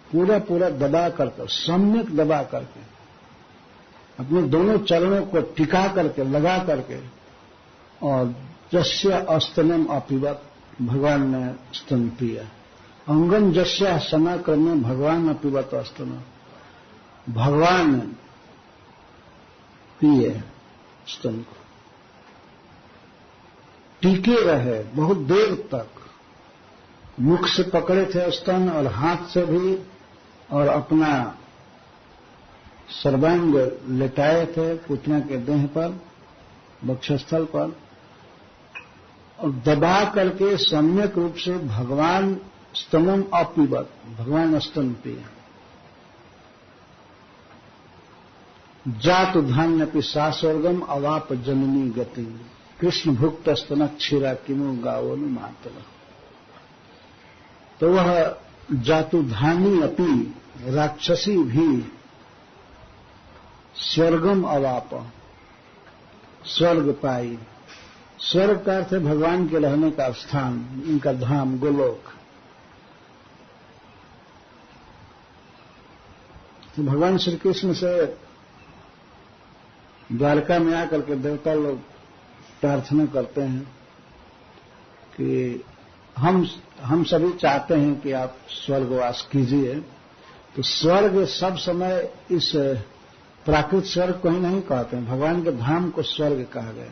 पूरा पूरा दबा करके, सम्यक दबा करके, अपने दोनों चरणों को टिका करके, लगा करके, और जस्य अस्तनम अपिबत, भगवान ने स्तन पिया। अंगम जस्य समाक्रम्य भगवान अपिबत अस्तनम, भगवान पिए स्तन को, टीके रहे बहुत देर तक, मुख से पकड़े थे स्तन और हाथ से भी, और अपना सर्वांग लेटाए थे पूतना के देह पर, वक्षस्थल पर, और दबा करके सम्यक रूप से भगवान स्तनम अपिबत, भगवान स्तन पिए। जातु धान्यपि सास्वर्गम अवाप जननी गति, कृष्ण भुक्त स्तन क्षीरा किमु गावोनु मातल। तो वह जातुधानी अपि, राक्षसी भी, स्वर्गम अवाप, स्वर्ग पाई। स्वर्ग का अर्थ है भगवान के रहने का स्थान, इनका धाम, गोलोक। तो भगवान श्री कृष्ण से द्वारका में आकर के देवता लोग प्रार्थना करते हैं कि हम सभी चाहते हैं कि आप स्वर्गवास कीजिए। तो स्वर्ग सब समय इस प्राकृत स्वर्ग को ही नहीं कहते हैं, भगवान के धाम को स्वर्ग कहा गया।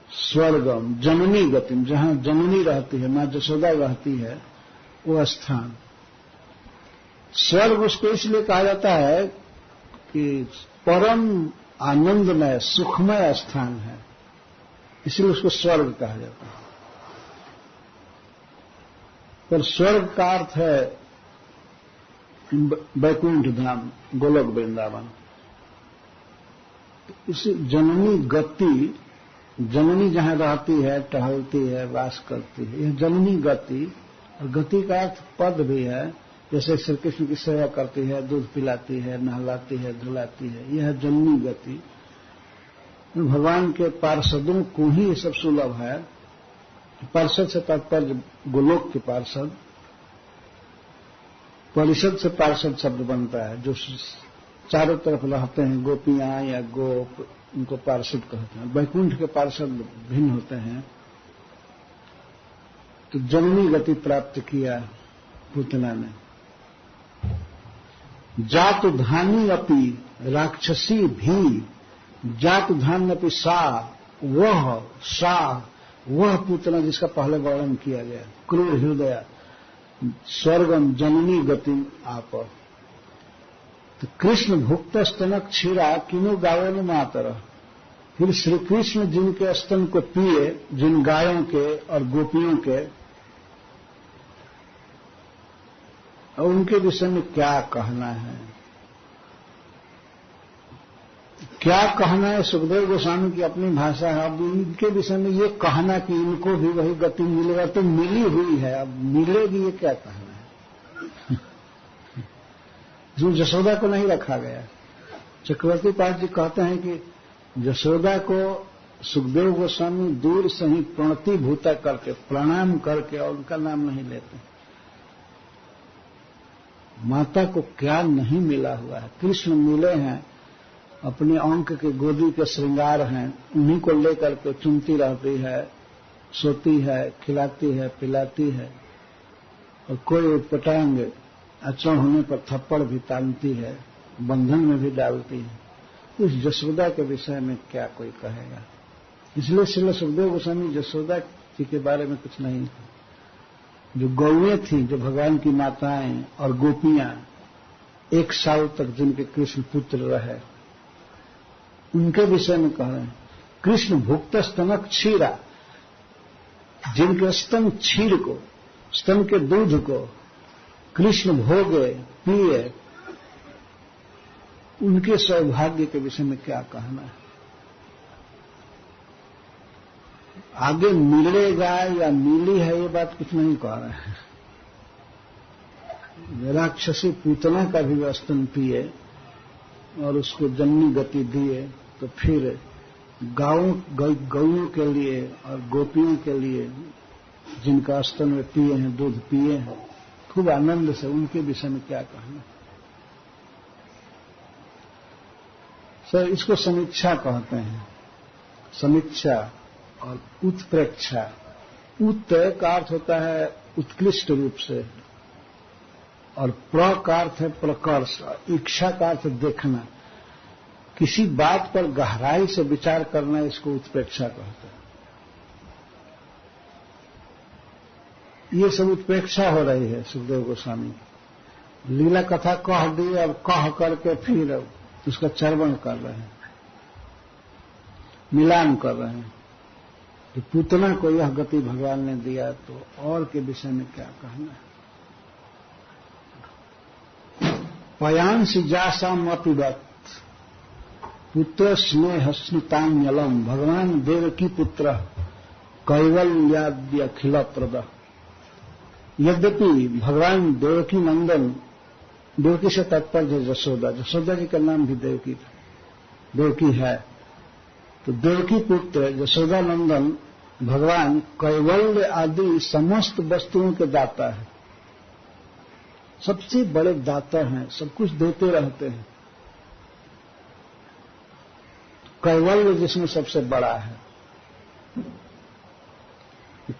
स्वर्गम जननी गतिम, जहां जननी रहती है, मां जसोदा रहती है, वो स्थान स्वर्ग उसको इसलिए कहा जाता है कि परम आनंदमय सुखमय स्थान है, इसलिए उसको स्वर्ग कहा जाता है। पर स्वर्ग का अर्थ है वैकुंठ धाम, गोलोक वृंदावन। इसी जननी गति, जननी जहां रहती है, टहलती है, वास करती है, यह जननी गति। और गति का अर्थ पद भी है, जैसे श्री कृष्ण की सेवा करती है, दूध पिलाती है, नहलाती है, धुलाती है, यह जननी गति। भगवान के पार्षदों को ही ये सब सुलभ है। पार्षद से तात्पर्य गोलोक के पार्षद, परिषद से पार्षद शब्द बनता है, जो चारों तरफ रहते हैं, गोपियां या गोप, उनको पार्षद कहते हैं। वैकुंठ के पार्षद भिन्न होते हैं। तो जननी गति प्राप्त किया पूतना ने। जातु धानी अपि राक्षसी भी, जातु धान अपि सा, वह पूतना जिसका पहले वर्णन किया गया, क्रूर हृदय, स्वर्गम जननी गति आप। तो कृष्ण भुक्त स्तनक क्षीरा किनु गायों ने मातर। फिर श्री कृष्ण जिनके स्तन को पिए, जिन गायों के और गोपियों के, और उनके विषय में क्या कहना है, क्या कहना है। सुखदेव गोस्वामी की अपनी भाषा है। अब इनके विषय में ये कहना कि इनको भी वही गति मिलेगा, तो मिली हुई है, अब मिलेगी ये क्या कहना है। जो यशोदा को नहीं रखा गया। चक्रवर्ती पाठ जी कहते हैं कि यशोदा को सुखदेव गोस्वामी दूर से ही प्रणतिभूता करके, प्रणाम करके, और उनका नाम नहीं लेते। माता को क्या नहीं मिला हुआ है। कृष्ण मिले हैं, अपने अंक के गोदी के श्रृंगार हैं, उन्हीं को लेकर के चुनती रहती है, सोती है, खिलाती है, पिलाती है। और कोई उटपटांग अचरण होने पर थप्पड़ भी तानती है, बंधन में भी डालती है। उस यशोदा के विषय में क्या कोई कहेगा। इसलिए श्रील सुखदेव गोस्वामी यशोदा जी के बारे में कुछ नहीं है। जो गौएं थी, जो भगवान की माताएं और गोपियां 1 साल तक जिनके कृष्ण पुत्र रहे, उनके विषय में कह रहे हैं। कृष्ण भुक्त स्तनक क्षीरा, जिनके स्तन क्षीर को, स्तन के दूध को कृष्ण भोगे, पिए, उनके सौभाग्य के विषय में क्या कहना है। आगे मिलेगा या मिली है, ये बात कुछ नहीं कह रहे हैं। राक्षसी पूतना का भी स्तन पिए और उसको जननी गति दिए, तो फिर गौओं के लिए और गोपियों के लिए, जिनका स्तन में पिए हैं, दूध पिए हैं खूब आनंद से, उनके विषय में क्या कहना। सर, इसको समीक्षा कहते हैं। समीक्षा और उत्प्रेक्षा। उत का अर्थ होता है उत्कृष्ट रूप से, और प्र का अर्थ है प्रकर्ष, इच्छा का अर्थ देखना। किसी बात पर गहराई से विचार करना, इसको उत्प्रेक्षा कहते हैं। ये सब उत्प्रेक्षा हो रही है सुखदेव गोस्वामी। लीला कथा कह दी, अब कह करके फिर उसका चर्वण कर रहे हैं, मिलान कर रहे हैं कि पूतना को यह गति भगवान ने दिया, तो और के विषय में क्या कहना है। पयांसी जासाम अपिबत पुत्र स्नेह स्मितान्यलम। भगवान देवकी पुत्र कैवल्याद्य अखिल प्रद। यद्यपि भगवान देवकी नंदन, देवकी से तात्पर्य यशोदा, यशोदा जी का नाम भी देवकी था, देवकी है, तो देवकी पुत्र यशोदा नंदन भगवान कैवल्य आदि समस्त वस्तुओं के दाता है, सबसे बड़े दाता हैं, सब कुछ देते रहते हैं। कैवल्य जिसमें सबसे बड़ा है।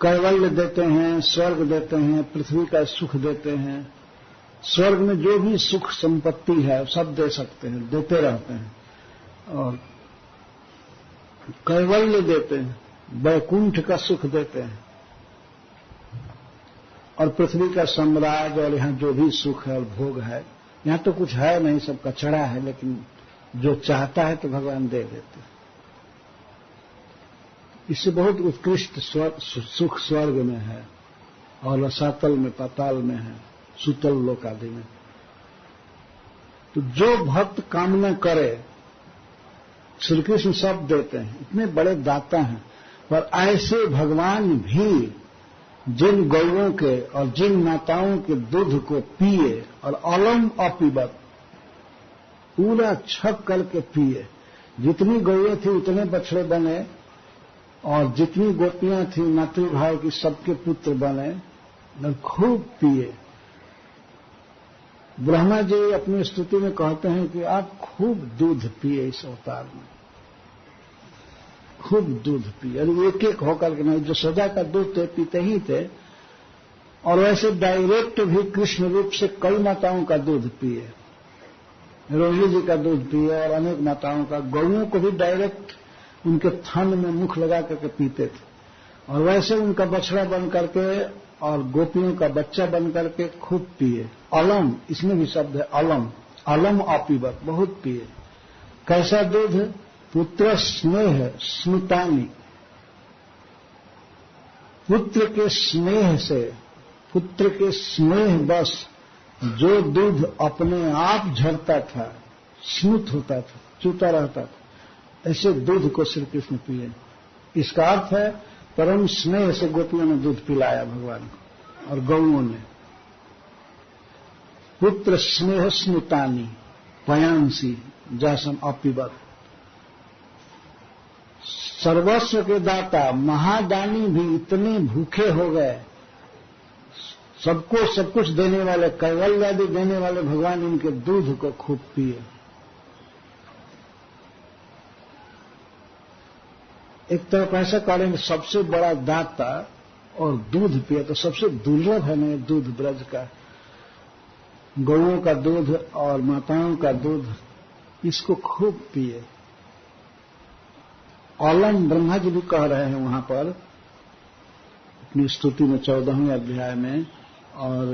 कैवल्य देते हैं, स्वर्ग देते हैं, पृथ्वी का सुख देते हैं। स्वर्ग में जो भी सुख संपत्ति है सब दे सकते हैं, देते रहते हैं। और कैवल्य देते हैं, वैकुंठ का सुख देते हैं। और पृथ्वी का साम्राज्य और यहाँ जो भी सुख है और भोग है, यहाँ तो कुछ है नहीं, सब कचरा है, लेकिन जो चाहता है तो भगवान दे देते हैं। इससे बहुत उत्कृष्ट सुख स्वर्ग में है और रसातल में, पाताल में है, सुतल लोक आदि में। तो जो भक्त कामना करे श्री कृष्ण सब देते हैं, इतने बड़े दाता हैं। पर ऐसे भगवान भी जिन गौओं के और जिन माताओं के दूध को पिए और अलम अपीबत, पूरा छक करके पिए, जितनी गौएं थी उतने बछड़े बने और जितनी गोपियां थी मातृभाव की सबके पुत्र बने और खूब पिए। ब्रह्मा जी अपनी स्तुति में कहते हैं कि आप खूब दूध पिए इस अवतार में, खूब दूध पिए। और एक एक होकर के नहीं, यशोदा का दूध तो पीते ही थे, और वैसे डायरेक्ट भी कृष्ण रूप से कई माताओं का दूध पिए, रोहिणी जी का दूध पिए और अनेक माताओं का। गौओं को भी डायरेक्ट उनके थन में मुख लगा करके पीते थे, और वैसे उनका बछड़ा बन करके और गोपियों का बच्चा बन करके खूब पिए। अलम, इसमें भी शब्द है अलम, अलम अपीबत, बहुत पिए। कैसा दूध? पुत्र स्नेह स्मितानी, पुत्र के स्नेह से, पुत्र के स्नेह बस जो दूध अपने आप झरता था, स्मृत होता था, चूता रहता था, ऐसे दूध को श्री कृष्ण पिए। इसका अर्थ है परम स्नेह से गोपियों ने दूध पिलाया भगवान को और गौओं ने। पुत्र स्नेह स्मितानी पयांसी जासम अपीबत, सर्वस्व के दाता महादानी भी इतने भूखे हो गए, सबको सब कुछ देने वाले, कैवल्य आदि देने वाले भगवान इनके दूध को खूब पिए। एक तरफ ऐसा करेंगे सबसे बड़ा दाता और दूध पिए, तो सबसे दुर्लभ है ना दूध ब्रज का, गौओं का दूध और माताओं का दूध, इसको खूब पिए। अलम ब्रह्मा जी भी कह रहे हैं वहां पर अपनी स्तुति में 14वें अध्याय में, और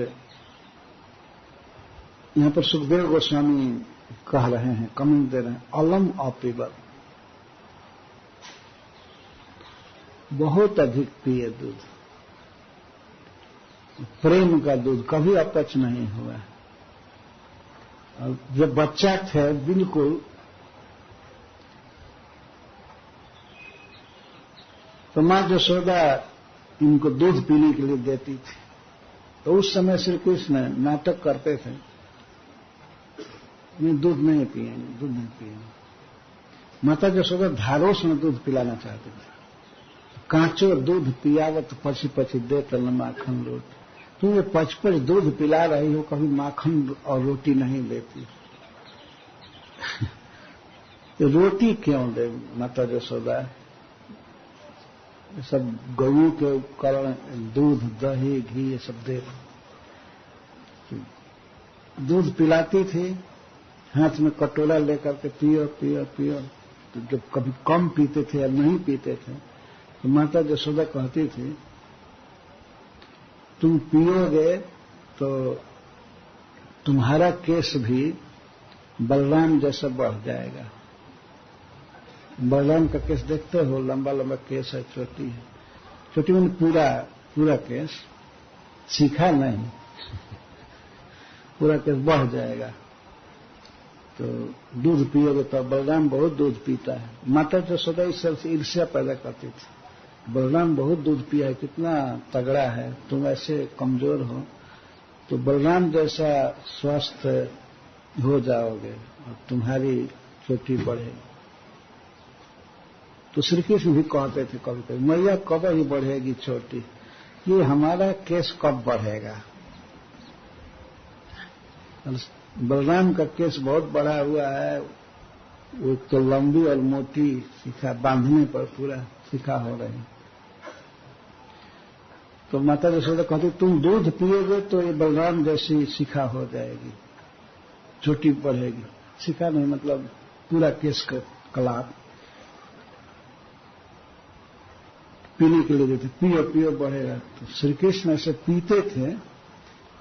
यहां पर सुखदेव गोस्वामी कह रहे हैं, कमेंट दे रहे हैं, अलम अपीबत, बहुत अधिक पिए दूध, प्रेम का दूध, कभी अपच नहीं हुआ। और जब बच्चा थे बिल्कुल, तो मां यशोदा इनको दूध पीने के लिए देती थी। तो उस समय श्री कृष्ण नाटक करते थे, नहीं दूध नहीं पिएंगे, दूध नहीं पिएंगे। माता यशोदा धारोस में दूध पिलाना चाहते थे। कांचो दूध पियावत पची पची दे तल माखन रोटी, तुम ये पच दूध पिला रही हो, कभी माखन और रोटी नहीं देती। तो रोटी क्यों दे माता यशोदा? सब गौओं के कारण दूध, दही, घी ये सब दे, दूध पिलाती थी, हाथ में कटोरा लेकर के पियो पियो पियो। तो जब कभी कम पीते थे या नहीं पीते थे तो माता यशोदा कहती थी, तुम पियोगे तो तुम्हारा केस भी बलराम जैसा बढ़ जाएगा। बलराम का केस देखते हो, लंबा लंबा केस है, चोटी है, चोटी में पूरा केस, सीखा नहीं, पूरा केस बढ़ जाएगा। तो दूध पियोगे तो बलराम बहुत दूध पीता है। माता यशोदा इस सबसे ईर्ष्या पैदा करती थी, बलराम बहुत दूध पिया है, कितना तगड़ा है, तुम ऐसे कमजोर हो, तो बलराम जैसा स्वस्थ हो जाओगे और तुम्हारी चोटी बढ़ेगी। तो श्री कृष्ण भी कहते थे कभी कभी, मैया कब ही बढ़ेगी चोटी, ये हमारा केस कब बढ़ेगा। बलराम का केस बहुत बढ़ा हुआ है, वो तो लंबी और मोटी शिखा बांधने पर पूरा शिखा हो रही। तो माता यशोदा कहती तुम दूध पियोगे तो ये बलराम जैसी शिखा हो जाएगी, चोटी बढ़ेगी। शिखा नहीं मतलब पूरा केश का कलाप। पीने के लिए देते, पियो पियो बढ़ेगा। तो श्री कृष्ण ऐसे पीते थे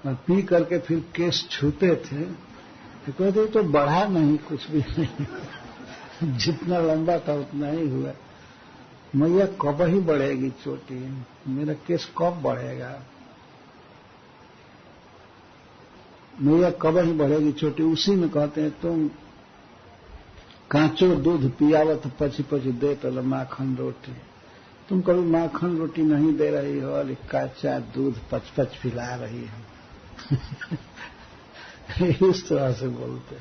और पी करके फिर केश छूते थे, तो कहते तो बढ़ा नहीं, कुछ भी नहीं जितना लंबा था उतना ही हुआ। मैया कब ही बढ़ेगी चोटी, मेरा केश कब बढ़ेगा, मैया कब ही बढ़ेगी चोटी। उसी में कहते हैं तुम कांचो दूध पियावत पची पची दे तो माखन रोटी। तुम कभी माखन रोटी नहीं दे रही हो और काचा दूध पच पच पिला रही हो इस तरह से बोलते।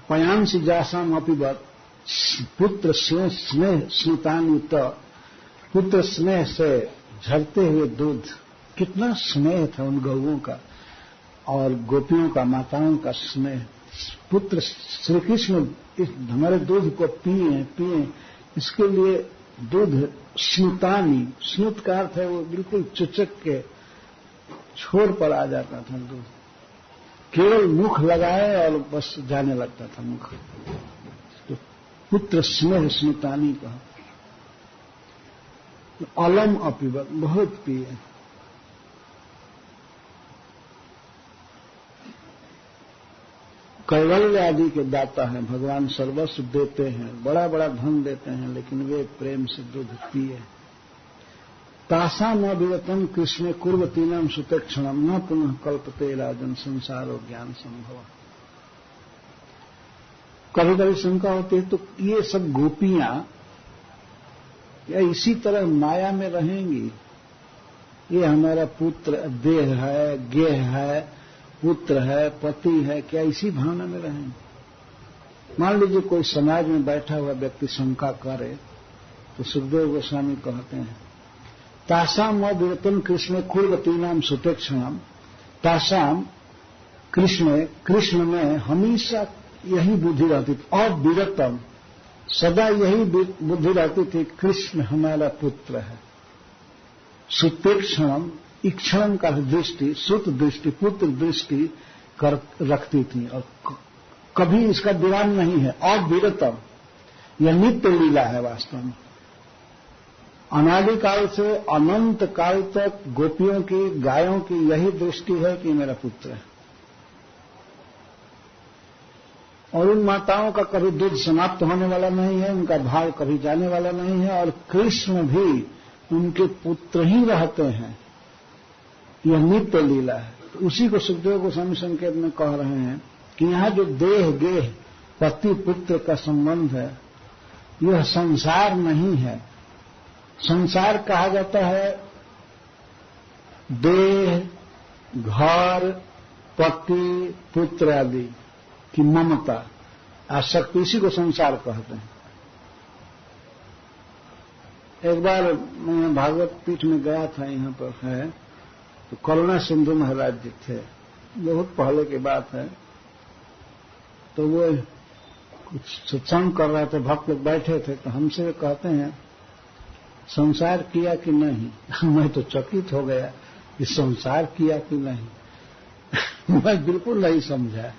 पयांसी जासाम अपीवत पुत्र स्नेह स्मितान्वित, पुत्र स्नेह से झरते हुए दूध। कितना स्नेह था उन गौओं का और गोपियों का, माताओं का स्नेह। पुत्र श्री कृष्ण हमारे दूध को पिए, इसके लिए दूध स्नुतानी, स्नुत का अर्थ है वो बिल्कुल चुचक के छोर पर आ जाता था दूध, केवल मुख लगाए और बस जाने लगता था मुख। तो पुत्र स्नेह स्नुतानी कहा। अलम अपीवत, बहुत पिए। कैवल्य आदि के दाता हैं भगवान, सर्वस्व देते हैं, बड़ा बड़ा धन देते हैं, लेकिन वे प्रेम से दूध पिए। तासा न विवतम कृष्ण कुर्वतीनाम सुतक्षणम न पुनः कल्पते राजन संसारो ज्ञान संभव। कभी कभी शंका होती है तो ये सब गोपियां या इसी तरह माया में रहेंगी, ये हमारा पुत्र देह है, गेह है, पुत्र है, पति है, क्या इसी भावना में रहेंगे? मान लीजिए कोई समाज में बैठा हुआ व्यक्ति शंका करे तो सुखदेव गोस्वामी कहते हैं तासाम अविरतम कृष्ण कुर्वतीनाम सुतेक्षणम। तासाम कृष्ण में हमेशा यही बुद्धि रहती थी, और विरतम सदा यही बुद्धि रहती थी, कृष्ण हमारा पुत्र है। सुतेक्षणम, इक्षण का दृष्टि, सुत दृष्टि, पुत्र दृष्टि कर रखती थी और कभी इसका विराम नहीं है। और विरतम, यह नित्य लीला है वास्तव में। अनादिकाल से अनंत काल तक गोपियों की, गायों की यही दृष्टि है कि मेरा पुत्र है। और उन माताओं का कभी दूध समाप्त होने वाला नहीं है, उनका भाव कभी जाने वाला नहीं है, और कृष्ण भी उनके पुत्र ही रहते हैं। यह नित्य लीला है। तो उसी को सुखदेव गोस्वामी संकेत में कह रहे हैं कि यहां जो देह गेह पति पुत्र का संबंध है, यह संसार नहीं है। संसार कहा जाता है देह, घर, पति, पुत्र आदि की ममता, आसक्ति, इसी को संसार कहते हैं। एक बार मैं भागवत पीठ में गया था, यहां पर है, तो करुणा सिंधु महाराज जी थे, बहुत पहले की बात है। तो वो कुछ सत्संग कर रहे थे, भक्त लोग बैठे थे, तो हमसे कहते हैं संसार किया कि नहीं। मैं तो चकित हो गया कि संसार किया कि नहीं मैं बिल्कुल नहीं समझा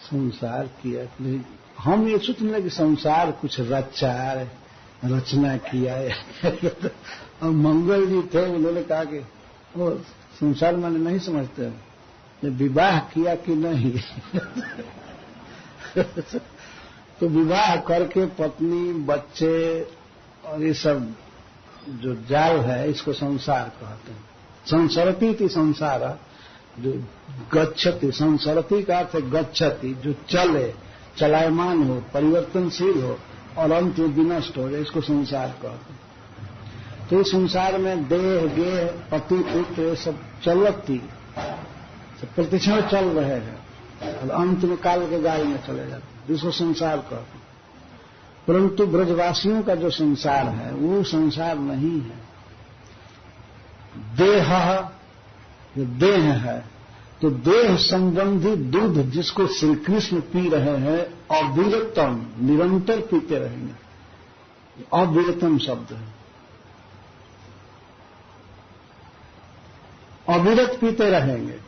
संसार किया कि नहीं। हम ये सोचने लगे कि संसार कुछ रचना किया है और मंगल जी थे, उन्होंने कहा कि वो संसार माने नहीं समझते, ये विवाह किया कि नहीं तो विवाह करके पत्नी, बच्चे और ये सब जो जाल है, इसको संसार कहते हैं। संसरती थी संसार, जो गच्छति, संसरती का अर्थ है गच्छति, जो चले, चलायमान हो, परिवर्तनशील हो और अंत में विनष्ट हो जाए, इसको संसार कहते हैं। तो इस संसार में देह गेह पति पुत्र ये सब चलती, प्रतिक्षण चल रहे हैं और अंत में काल के गाल में चले जाते, जिसको संसार कहते हैं। परंतु ब्रजवासियों का जो संसार है वो संसार नहीं है। देह, ये देह है, तो देह संबंधी दूध जिसको श्री कृष्ण पी रहे हैं, अविरतम निरंतर पीते रहेंगे। अविरतम शब्द है, अविरत पीते रहेंगे।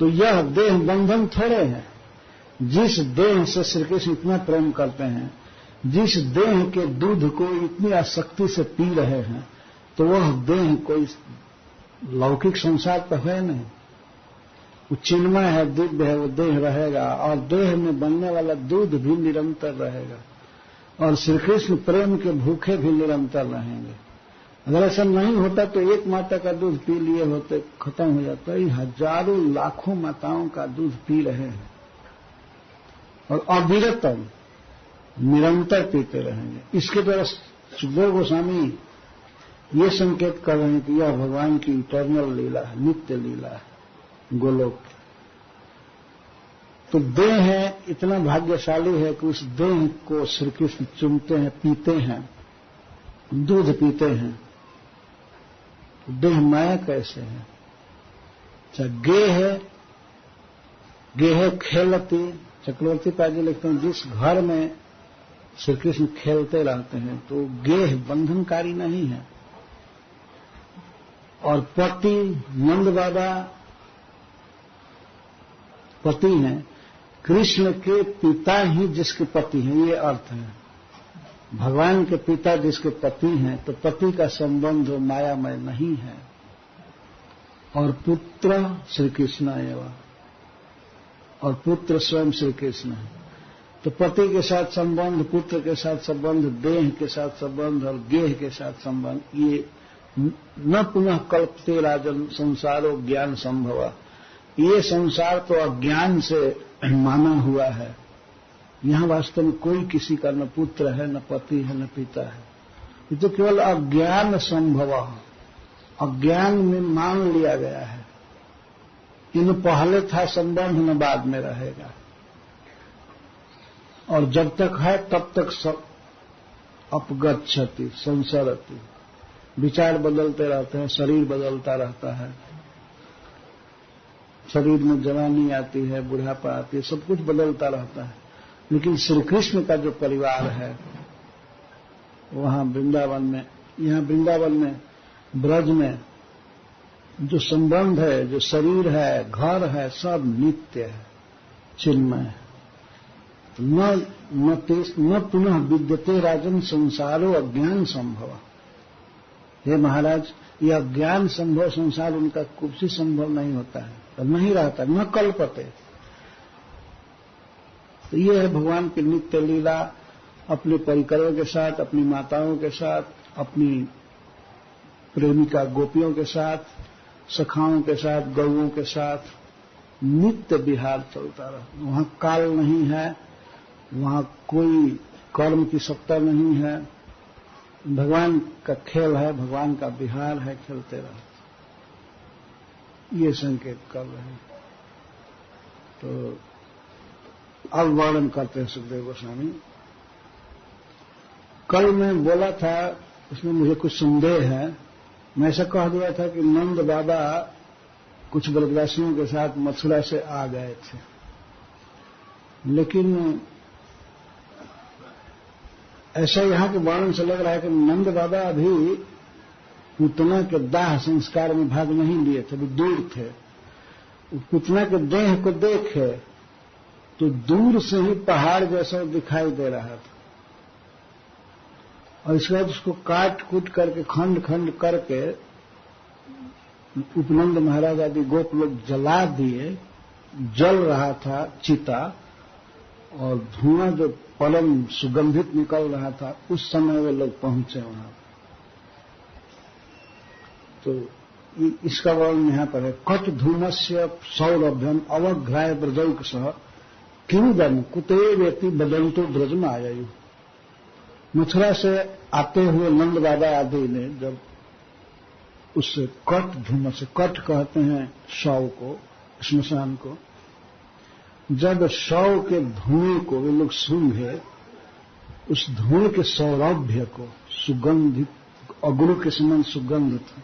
तो यह देह बंधन थोड़े है। जिस देह से श्री कृष्ण इतना प्रेम करते हैं, जिस देह के दूध को इतनी आसक्ति से पी रहे हैं, तो वह देह कोई लौकिक संसार तो है नहीं, वो चिन्मय है, दिव्य है, वो देह रहेगा और देह में बनने वाला दूध भी निरंतर रहेगा और श्री कृष्ण प्रेम के भूखे भी निरंतर रहेंगे। अगर ऐसा नहीं होता तो एक माता का दूध पी लिए होते, खत्म हो जाता। ये हजारों लाखों माताओं का दूध पी रहे हैं और अविरतम निरंतर पीते रहेंगे। इसके द्वारा सुखदेव गोस्वामी ये संकेत कर रहे हैं कि यह भगवान की इटर्नल लीला है, नित्य लीला है, गोलोक। तो देह है इतना भाग्यशाली है कि उस देह को श्री कृष्ण चुनते हैं, पीते हैं, दूध पीते हैं। देह माया कैसे है? अच्छा, गेह खेलती, चक्रवर्ती पाजी लिखते हैं, जिस घर में श्री कृष्ण खेलते रहते हैं तो गेह बंधनकारी नहीं है। और पति, नंद बाबा पति हैं, कृष्ण के पिता ही जिसके पति हैं, ये अर्थ है। भगवान के पिता जिसके पति हैं, तो पति का संबंध मायामय नहीं है। और पुत्र श्री कृष्ण एवं, और पुत्र स्वयं श्री कृष्ण है। तो पति के साथ संबंध, पुत्र के साथ संबंध, देह के साथ संबंध और गेह के साथ संबंध, ये न पुनः कल्पते राजन संसारो ज्ञान संभवा। ये संसार तो अज्ञान से माना हुआ है। यहां वास्तव में कोई किसी का न पुत्र है, न पति है, न पिता है। ये तो केवल अज्ञान संभव, अज्ञान में मान लिया गया है। इन पहले था संबंध, न बाद में रहेगा। और जब तक है तब तक सब अपगच्छति संसरति, विचार बदलते रहते हैं, शरीर बदलता रहता है, शरीर में जवानी आती है, बुढ़ापा आती है, सब कुछ बदलता रहता है। लेकिन श्री कृष्ण का जो परिवार है वहां वृंदावन में, यहाँ वृंदावन में, ब्रज में जो संबंध है, जो शरीर है, घर है, सब नित्य है, चिन्मय है। न पुनः विद्यते राजन संसारो अज्ञान संभव। हे महाराज, यह अज्ञान संभव संसार उनका कुछ ही संभव नहीं होता है और नहीं रहता, न कल्पते। तो ये है भगवान की नित्य लीला, अपने परिकरों के साथ, अपनी माताओं के साथ, अपनी प्रेमिका गोपियों के साथ, सखाओं के साथ, गौओं के साथ नित्य विहार चलता रहा। वहां काल नहीं है, वहां कोई कर्म की सत्ता नहीं है, भगवान का खेल है, भगवान का विहार है, खेलते रहो। ये संकेत कर रहे हैं। तो अब वर्णन करते हैं सुखदेव गोस्वामी। कल मैं बोला था, उसमें मुझे कुछ संदेह है। मैं ऐसा कह दिया था कि नंद बाबा कुछ ब्रजवासियों के साथ मथुरा से आ गए थे, लेकिन ऐसा यहां के वर्णन से लग रहा है कि नंद बाबा अभी पूतना के दाह संस्कार में भाग नहीं लिए थे, वो दूर थे। पूतना के देह को देखे तो दूर से ही पहाड़ जैसा दिखाई दे रहा था, और इसके बाद उसको काट कूट करके खंड खंड करके उपनंद महाराज आदि गोप लोग जला दिए। जल रहा था चिता, और धुआं जो परम सुगंधित निकल रहा था, उस समय वे लोग पहुंचे वहां। तो इसका वर्णन यहां पर है। कट धूमस्य सौरभ्यम अवघ्राय ब्रजौक सह किंदम कुते व्यक्ति बदंतो ब्रज में आयु। मथुरा से आते हुए नंद बाबा आदि ने जब उस कट धूमस से, कट कहते हैं शव को, श्मशान को, जब शव के धुएं को वे लोग सूंघे, उस धुएं के सौरभ्य को, सुगंधित अगुरु के समान सुगंध था,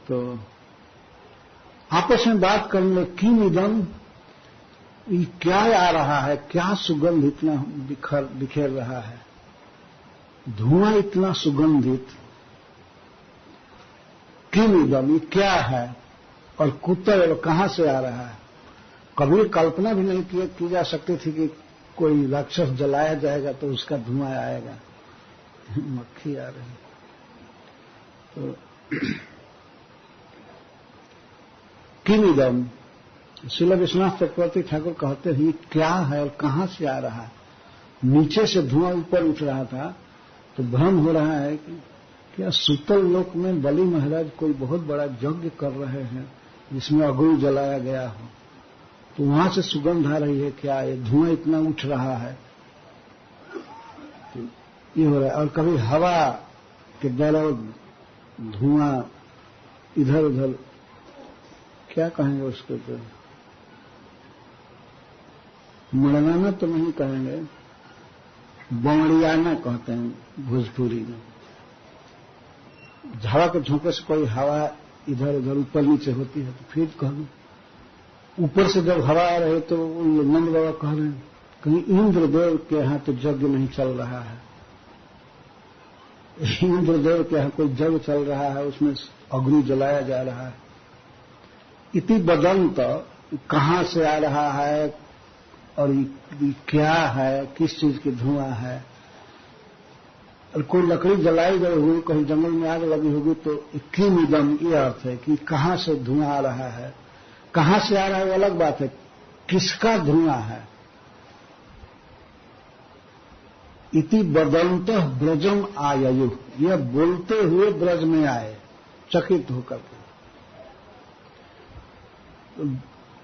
तो आपस में बात करने किम इदम, ये क्या आ रहा है, क्या सुगंध इतना बिखेर रहा है, धुआं इतना सुगंधित, किम इदम, ये क्या है और कुतर कहां से आ रहा है। कभी कल्पना भी नहीं की जा सकती थी कि कोई राक्षस जलाया जाएगा तो उसका धुआं आएगा। मक्खी आ रही। तो किमिदम, श्रील विश्वनाथ चक्रवर्ती ठाकुर कहते हैं ये क्या है और कहां से आ रहा है। नीचे से धुआं ऊपर उठ रहा था तो भ्रम हो रहा है कि क्या सुतल लोक में बलि महाराज कोई बहुत बड़ा यज्ञ कर रहे हैं जिसमें अग्नि जलाया गया हो, तो वहां से सुगंध आ रही है क्या, ये धुआं इतना उठ रहा है, तो ये हो रहा है। और कभी हवा के द्वारा धुआं इधर उधर, क्या कहेंगे उसको, तो मड़नाना तो नहीं कहेंगे, बौड़ियाना कहते हैं भोजपुरी में। हवा के झोंके से कोई हवा इधर उधर ऊपर नीचे होती है तो फिर कह दो, ऊपर से जब हवा आ रही तो नंद बाबा कह रहे हैं कहीं इंद्रदेव के यहां तो यज्ञ नहीं चल रहा है, इंद्रदेव के यहां कोई यज्ञ चल रहा है, उसमें अग्नि जलाया जा रहा है। इति बदंत, कहां से आ रहा है और ये क्या है, किस चीज की धुआं है। और कोई लकड़ी जलाई गई हुई, कहीं जंगल में आग लगी होगी तो किमिदम, ये अर्थ है कि कहां से धुआं आ रहा है। कहां से आ रहा है वो अलग बात है, किसका धुआं है। इति बदंत ब्रजम आयु, यह बोलते हुए ब्रज में आए चकित होकर के।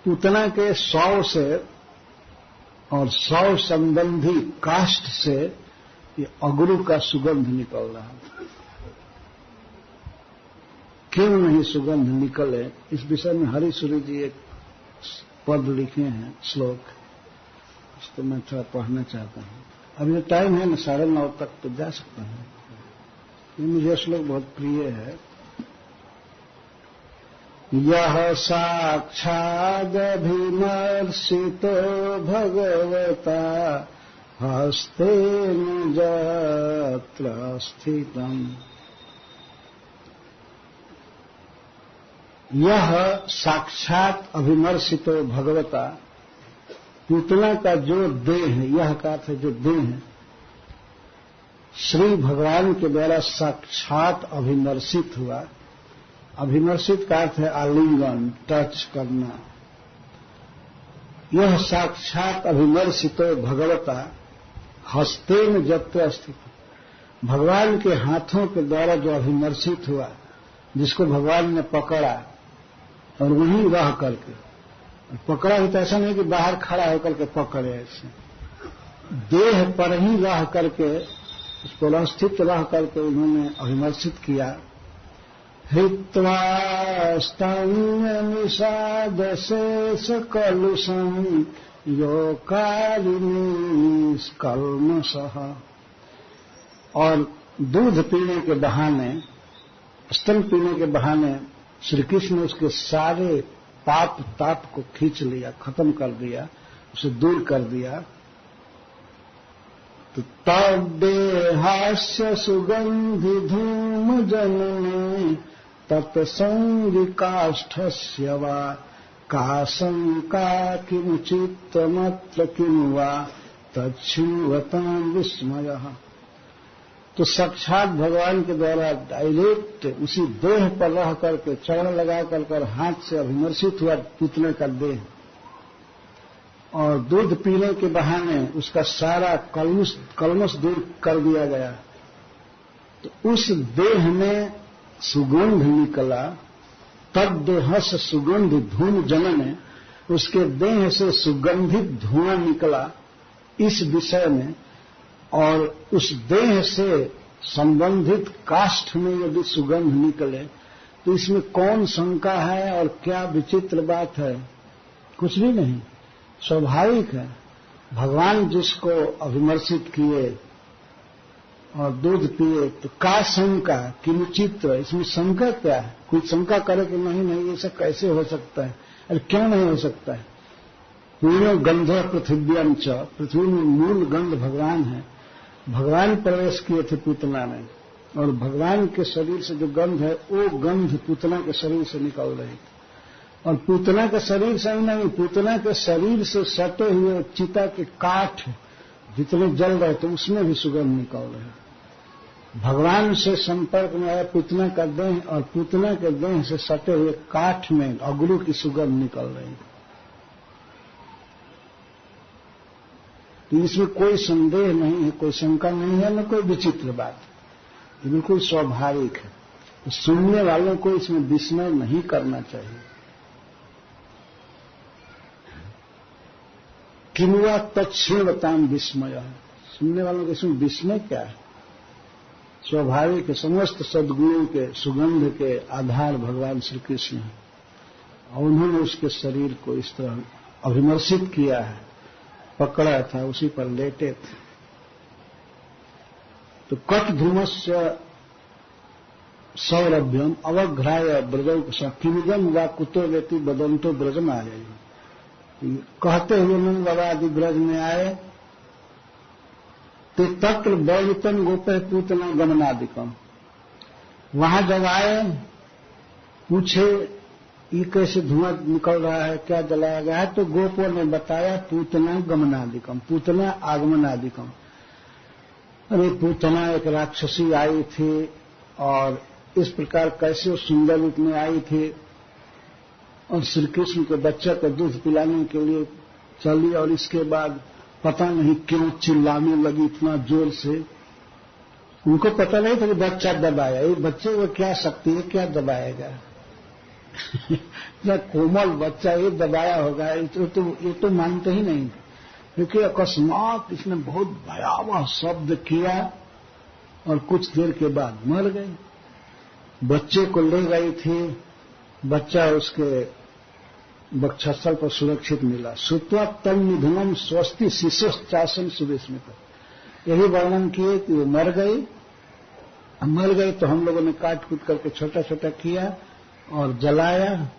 पूतना के 100 से और 100 संबंधी काष्ठ से ये अगरू का सुगंध निकल रहा है। क्यों नहीं सुगंध निकले, इस विषय में हरिसूरी जी एक पद लिखे हैं, श्लोक, उसको मैं थोड़ा पढ़ना चाहता हूं। अब ये टाइम है ना 9:30 तक, तो जा सकता हूं। ये मुझे श्लोक बहुत प्रिय है। यह साक्षादभिमर्शितो भगवता हस्तेन यत्र स्थितम्। यह साक्षात अभिमर्शितो भगवता, पूतना का जो देह है, यह का अर्थ है जो देह है, श्री भगवान के द्वारा साक्षात अभिमर्शित हुआ। अभिमर्शित का अर्थ है आलिंगन, टच करना। यह साक्षात अभिमर्शितो भगवता हस्तेन यत्र स्थित, भगवान के हाथों के द्वारा जो अभिमर्शित हुआ, जिसको भगवान ने पकड़ा और वहीं रह करके पकड़ा ही, तो ऐसा नहीं कि बाहर खड़ा होकर के पकड़े, ऐसे देह पर ही रह करके, उस पर स्थित रह करके उन्होंने अभिमर्शित किया। हित्वा स्तन्य निषाद शेष कलुषं योकारिणी कल्मषः, और दूध पीने के बहाने, स्तन पीने के बहाने श्री कृष्ण ने उसके सारे पाप ताप को खींच लिया, खत्म कर दिया, उसे दूर कर दिया। तो तद्देहास्य सुगंधि धूम जनने तत्संगी काष्ठस्य वा का शंका किमुचितमत्र किमु वा तच्छुवतां विस्मयः। तो साक्षात भगवान के द्वारा डायरेक्ट उसी देह पर रह करके चरण लगा कर हाथ से अभिमर्शित हुआ पुतले का देह, और दूध पीने के बहाने उसका सारा कलमश दूर कर दिया गया। तो उस देह में सुगंध निकला, तद्देह से सुगंध धूम जनने, उसके देह से सुगंधित धुआं निकला इस विषय में। और उस देह से संबंधित काष्ठ में यदि सुगंध निकले तो इसमें कौन शंका है और क्या विचित्र बात है, कुछ भी नहीं, स्वाभाविक है। भगवान जिसको अभिमर्शित किए और दूध पिए तो का शंका किंचित्र, इसमें शंका क्या है? कोई शंका करे कि नहीं नहीं ऐसा कैसे हो सकता है? अरे क्यों नहीं हो सकता है? पूर्ण गंध पृथ्व्यम च, पृथ्वी में मूल गंध भगवान है। भगवान प्रवेश किए थे पूतना में, और भगवान के शरीर से जो गंध है वो गंध पूतना के शरीर से निकल रही थी। और पूतना के शरीर से ही नहीं, पूतना के शरीर से सटे हुए चिता के काठ जितने जल रहे थे उसमें भी सुगंध निकल रहे। भगवान से संपर्क में आया पूतना का देह, और पूतना के देह से सटे हुए काठ में अगरू की सुगंध निकल रही। तो इसमें कोई संदेह नहीं है, कोई शंका नहीं है, न कोई विचित्र बात, ये बिल्कुल स्वाभाविक है। तो सुनने वालों को इसमें विस्मय नहीं करना चाहिए। किन्वा तत्क्षीणताम विस्मय, सुनने वालों को इसमें विस्मय क्या है? स्वाभाविक है। समस्त सद्गुणों के सुगंध के आधार भगवान श्री कृष्ण हैं, और उन्होंने उसके शरीर को इस तरह अभिमर्शित किया है, पकड़ा था, उसी पर लेटे थे। तो कट धूमस्य सौरभ्यम अवघ्राय ब्रजौ किमिदम वा कुतो वेति बदंतो ब्रज में आ जाएगी। कहते हुए नंद बाबा आदि ब्रज में आए तो तत्र बैलितन गोपे पूतना गमनादिकम, वहां जब आए पूछे ये कैसे धुआं निकल रहा है, क्या जलाया गया है? तो गोपों ने बताया पूतना गमनादिकम, पूतना आगमनादिकम। अरे पूतना एक राक्षसी आई थी, और इस प्रकार कैसे वो सुंदर रूप में आई थी, और श्री कृष्ण के बच्चे को दूध पिलाने के लिए चली, और इसके बाद पता नहीं क्यों चिल्लाने लगी इतना जोर से। उनको पता नहीं था कि बच्चा दबाया, ये बच्चे को क्या शक्ति है, क्या दबाएगा? इतना कोमल बच्चा ये दबाया होगा, ये तो मानते ही नहीं, क्योंकि अकस्मात इसने बहुत भयावह शब्द किया और कुछ देर के बाद मर गई। बच्चे को ले गई थी, बच्चा उसके वक्षस्थल पर सुरक्षित मिला। श्रुत्वा तम निधनम स्वस्ति शिशुश्चासन सुविस्मित, यही वर्णन किए कि वो मर गई तो हम लोगों ने काट कूट करके छोटा छोटा किया और जलाया।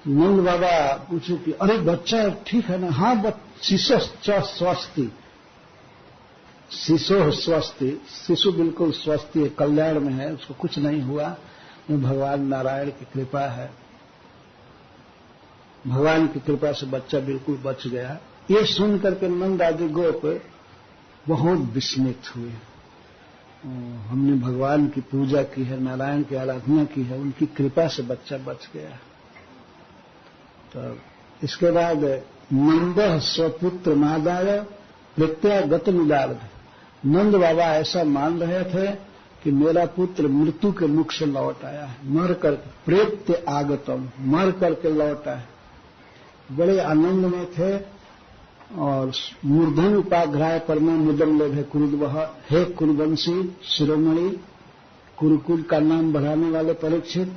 नंद बाबा पूछे कि अरे बच्चा ठीक है ना? हाँ, शिशुश्चस्वस्ति, शिशु स्वस्ति, शिशु बिल्कुल स्वस्थ है, कल्याण में है, उसको कुछ नहीं हुआ। ये भगवान नारायण की कृपा है, भगवान की कृपा से बच्चा बिल्कुल बच गया। ये सुन करके नंद आदि गोप बहुत विस्मित हुए। हमने भगवान की पूजा की है, नारायण की आराधना की है, उनकी कृपा से बच्चा बच गया। तो इसके बाद नंद स्वपुत्र मादाय प्रत्यागत निदार्ध, नंद बाबा ऐसा मान रहे थे कि मेरा पुत्र मृत्यु के मुख से लौट आया है, मर कर प्रेत्य आगतम, मर करके लौटा है। बड़े आनंद में थे। और मूर्धन उपाघ्राय परमा मुदम लोभे कुरुद्वह, हे कुरुवंशी शिरोमणि, कुरुकुल का नाम बढ़ाने वाले परीक्षित,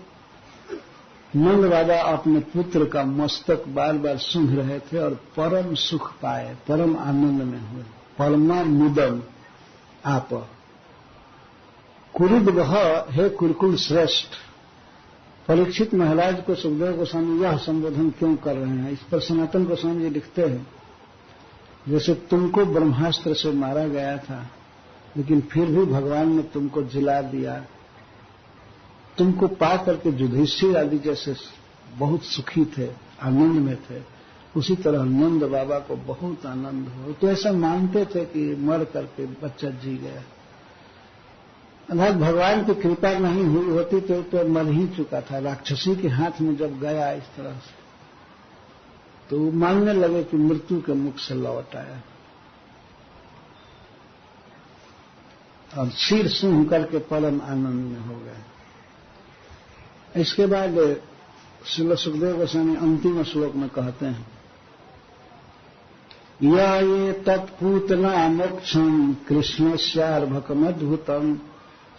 नंद बाबा अपने पुत्र का मस्तक बार बार सूंघ रहे थे और परम सुख पाए, परम आनंद में हुए। परमा मुदम आप कुरुद्वह, हे कुरुकुल श्रेष्ठ। परीक्षित महाराज को सुखदेव गोस्वामी यह संबोधन क्यों कर रहे हैं? इस पर सनातन गोस्वामी जी लिखते हैं, जैसे तुमको ब्रह्मास्त्र से मारा गया था, लेकिन फिर भी भगवान ने तुमको जिला दिया, तुमको पा करके युधिष्ठिर आदि जैसे बहुत सुखी थे, आनंद में थे, उसी तरह नंद बाबा को बहुत आनंद हो। तो ऐसा मानते थे कि मर करके बच्चा जी गया। अर्थात भगवान की कृपा नहीं हुई होती तो मर ही चुका था। राक्षसी के हाथ में जब गया इस तरह से, तो मानने लगे कि मृत्यु के मुख से लौट आया, और सिर सूंघ करके परम आनंद में हो गए। इसके बाद श्रील सुखदेव गोस्वामी अंतिम श्लोक में कहते हैं, या ये तत्पूतना मोक्षम कृष्णस्यार्भकमद्भुतम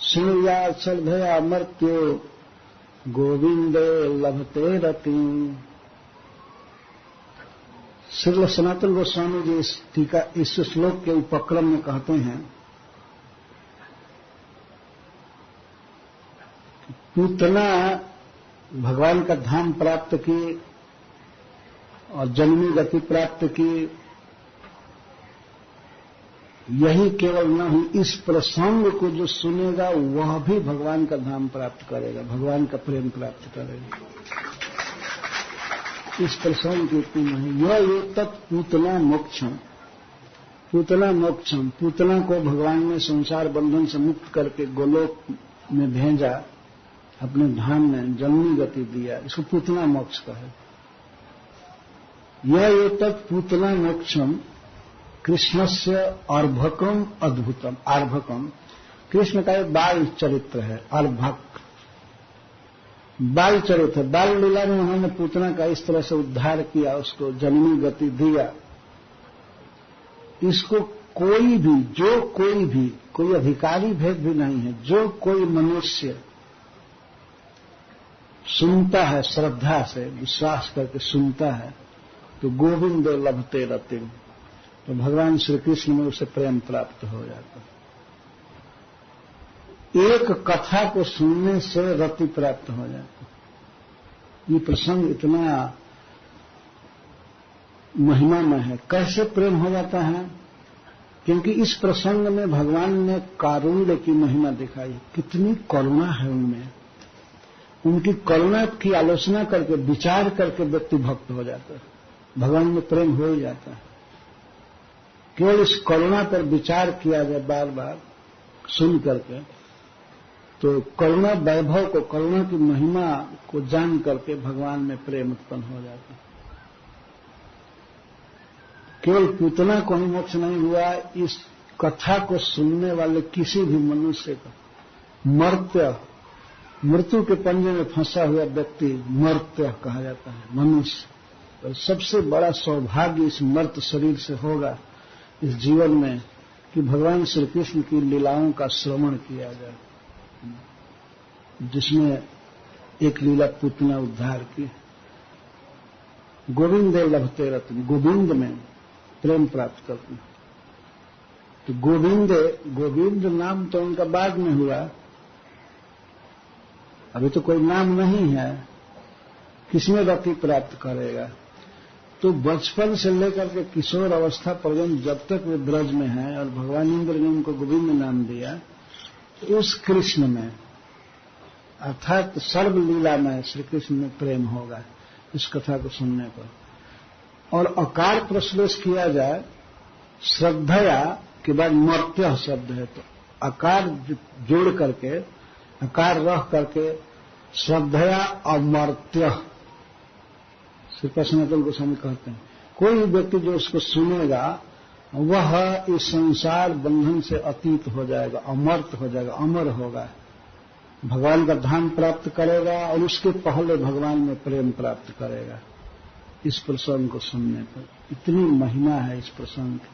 शृणुया श्रद्धया मर्त्यो गोविंदे लभते रतिम। श्रील सनातन गोस्वामी जी इस श्लोक के उपक्रम में कहते हैं पूतना भगवान का धाम प्राप्त की और जन्मी गति प्राप्त की, यही केवल नहीं, इस प्रसंग को जो सुनेगा वह भी भगवान का धाम प्राप्त करेगा, भगवान का प्रेम प्राप्त करेगा। इस प्रसंग की इतनी नहीं। यह तत् पूतना मोक्षम, पूतना मोक्षम, पूतना को भगवान ने संसार बंधन से मुक्त करके गोलोक में भेजा, अपने धाम में जन्मी गति दिया, इसको पूतना मोक्ष कहे। यह तत् पूतना मोक्षम कृष्णस्य अर्भकम अद्भुतम। अर्भकम कृष्ण का एक बाल चरित्र है, अर्भक बाल चरित्र। बाल लीला में उन्होंने पूतना का इस तरह से उद्धार किया, उसको जन्मी गति दिया। इसको कोई भी, जो कोई भी, कोई अधिकारी भेद भी नहीं है, जो कोई मनुष्य सुनता है, श्रद्धा से विश्वास करके सुनता है, तो गोविंद लभते रतिम, तो भगवान श्री कृष्ण में उसे प्रेम प्राप्त हो जाता है। एक कथा को सुनने से रति प्राप्त हो जाता है। ये प्रसंग इतना महिमामय है। कैसे प्रेम हो जाता है? क्योंकि इस प्रसंग में भगवान ने कारुण्य की महिमा दिखाई। कितनी करुणा है उनमें, उनकी करुणा की आलोचना करके, विचार करके व्यक्ति भक्त हो जाता है, भगवान में प्रेम हो ही जाता है। केवल इस करुणा पर विचार किया जाए बार बार सुन करके, तो करुणा वैभव को, करुणा की महिमा को जान करके भगवान में प्रेम उत्पन्न हो जाता है। केवल पूतना को ही मोक्ष नहीं हुआ, इस कथा को सुनने वाले किसी भी मनुष्य को मर्त्य, मृत्यु के पंजे में फंसा हुआ व्यक्ति मर्त्य कहा जाता है, मनुष्य। और सबसे बड़ा सौभाग्य इस मर्त्य शरीर से होगा इस जीवन में कि भगवान श्री कृष्ण की लीलाओं का श्रवण किया जाए, जिसमें एक लीला पूतना उद्धार की। गोविंद लभते रत्न, गोविंद में प्रेम प्राप्त करते। तो गोविंद, गोविंद नाम तो उनका बाद में हुआ, अभी तो कोई नाम नहीं है, किसमें रति प्राप्त करेगा? तो बचपन से लेकर के किशोर अवस्था पर्यंत जब तक वे ब्रज में हैं और भगवान इंद्र ने उनको गोविंद नाम दिया, तो उस कृष्ण में अर्थात सर्वलीला में श्री कृष्ण में प्रेम होगा इस कथा को सुनने पर। और अकार प्रश्लेष किया जाए, श्रद्धया के बाद मर्त्य शब्द है, तो अकार जोड़ करके, अकार रह करके श्रद्धया अमर्त्य, श्री सनातन गोस्वामी कहते हैं, कोई व्यक्ति जो उसको सुनेगा वह इस संसार बंधन से अतीत हो जाएगा, अमर्त हो जाएगा, अमर होगा, भगवान का धाम प्राप्त करेगा और उसके पहले भगवान में प्रेम प्राप्त करेगा। इस प्रसंग को सुनने पर इतनी महिमा है इस प्रसंग की।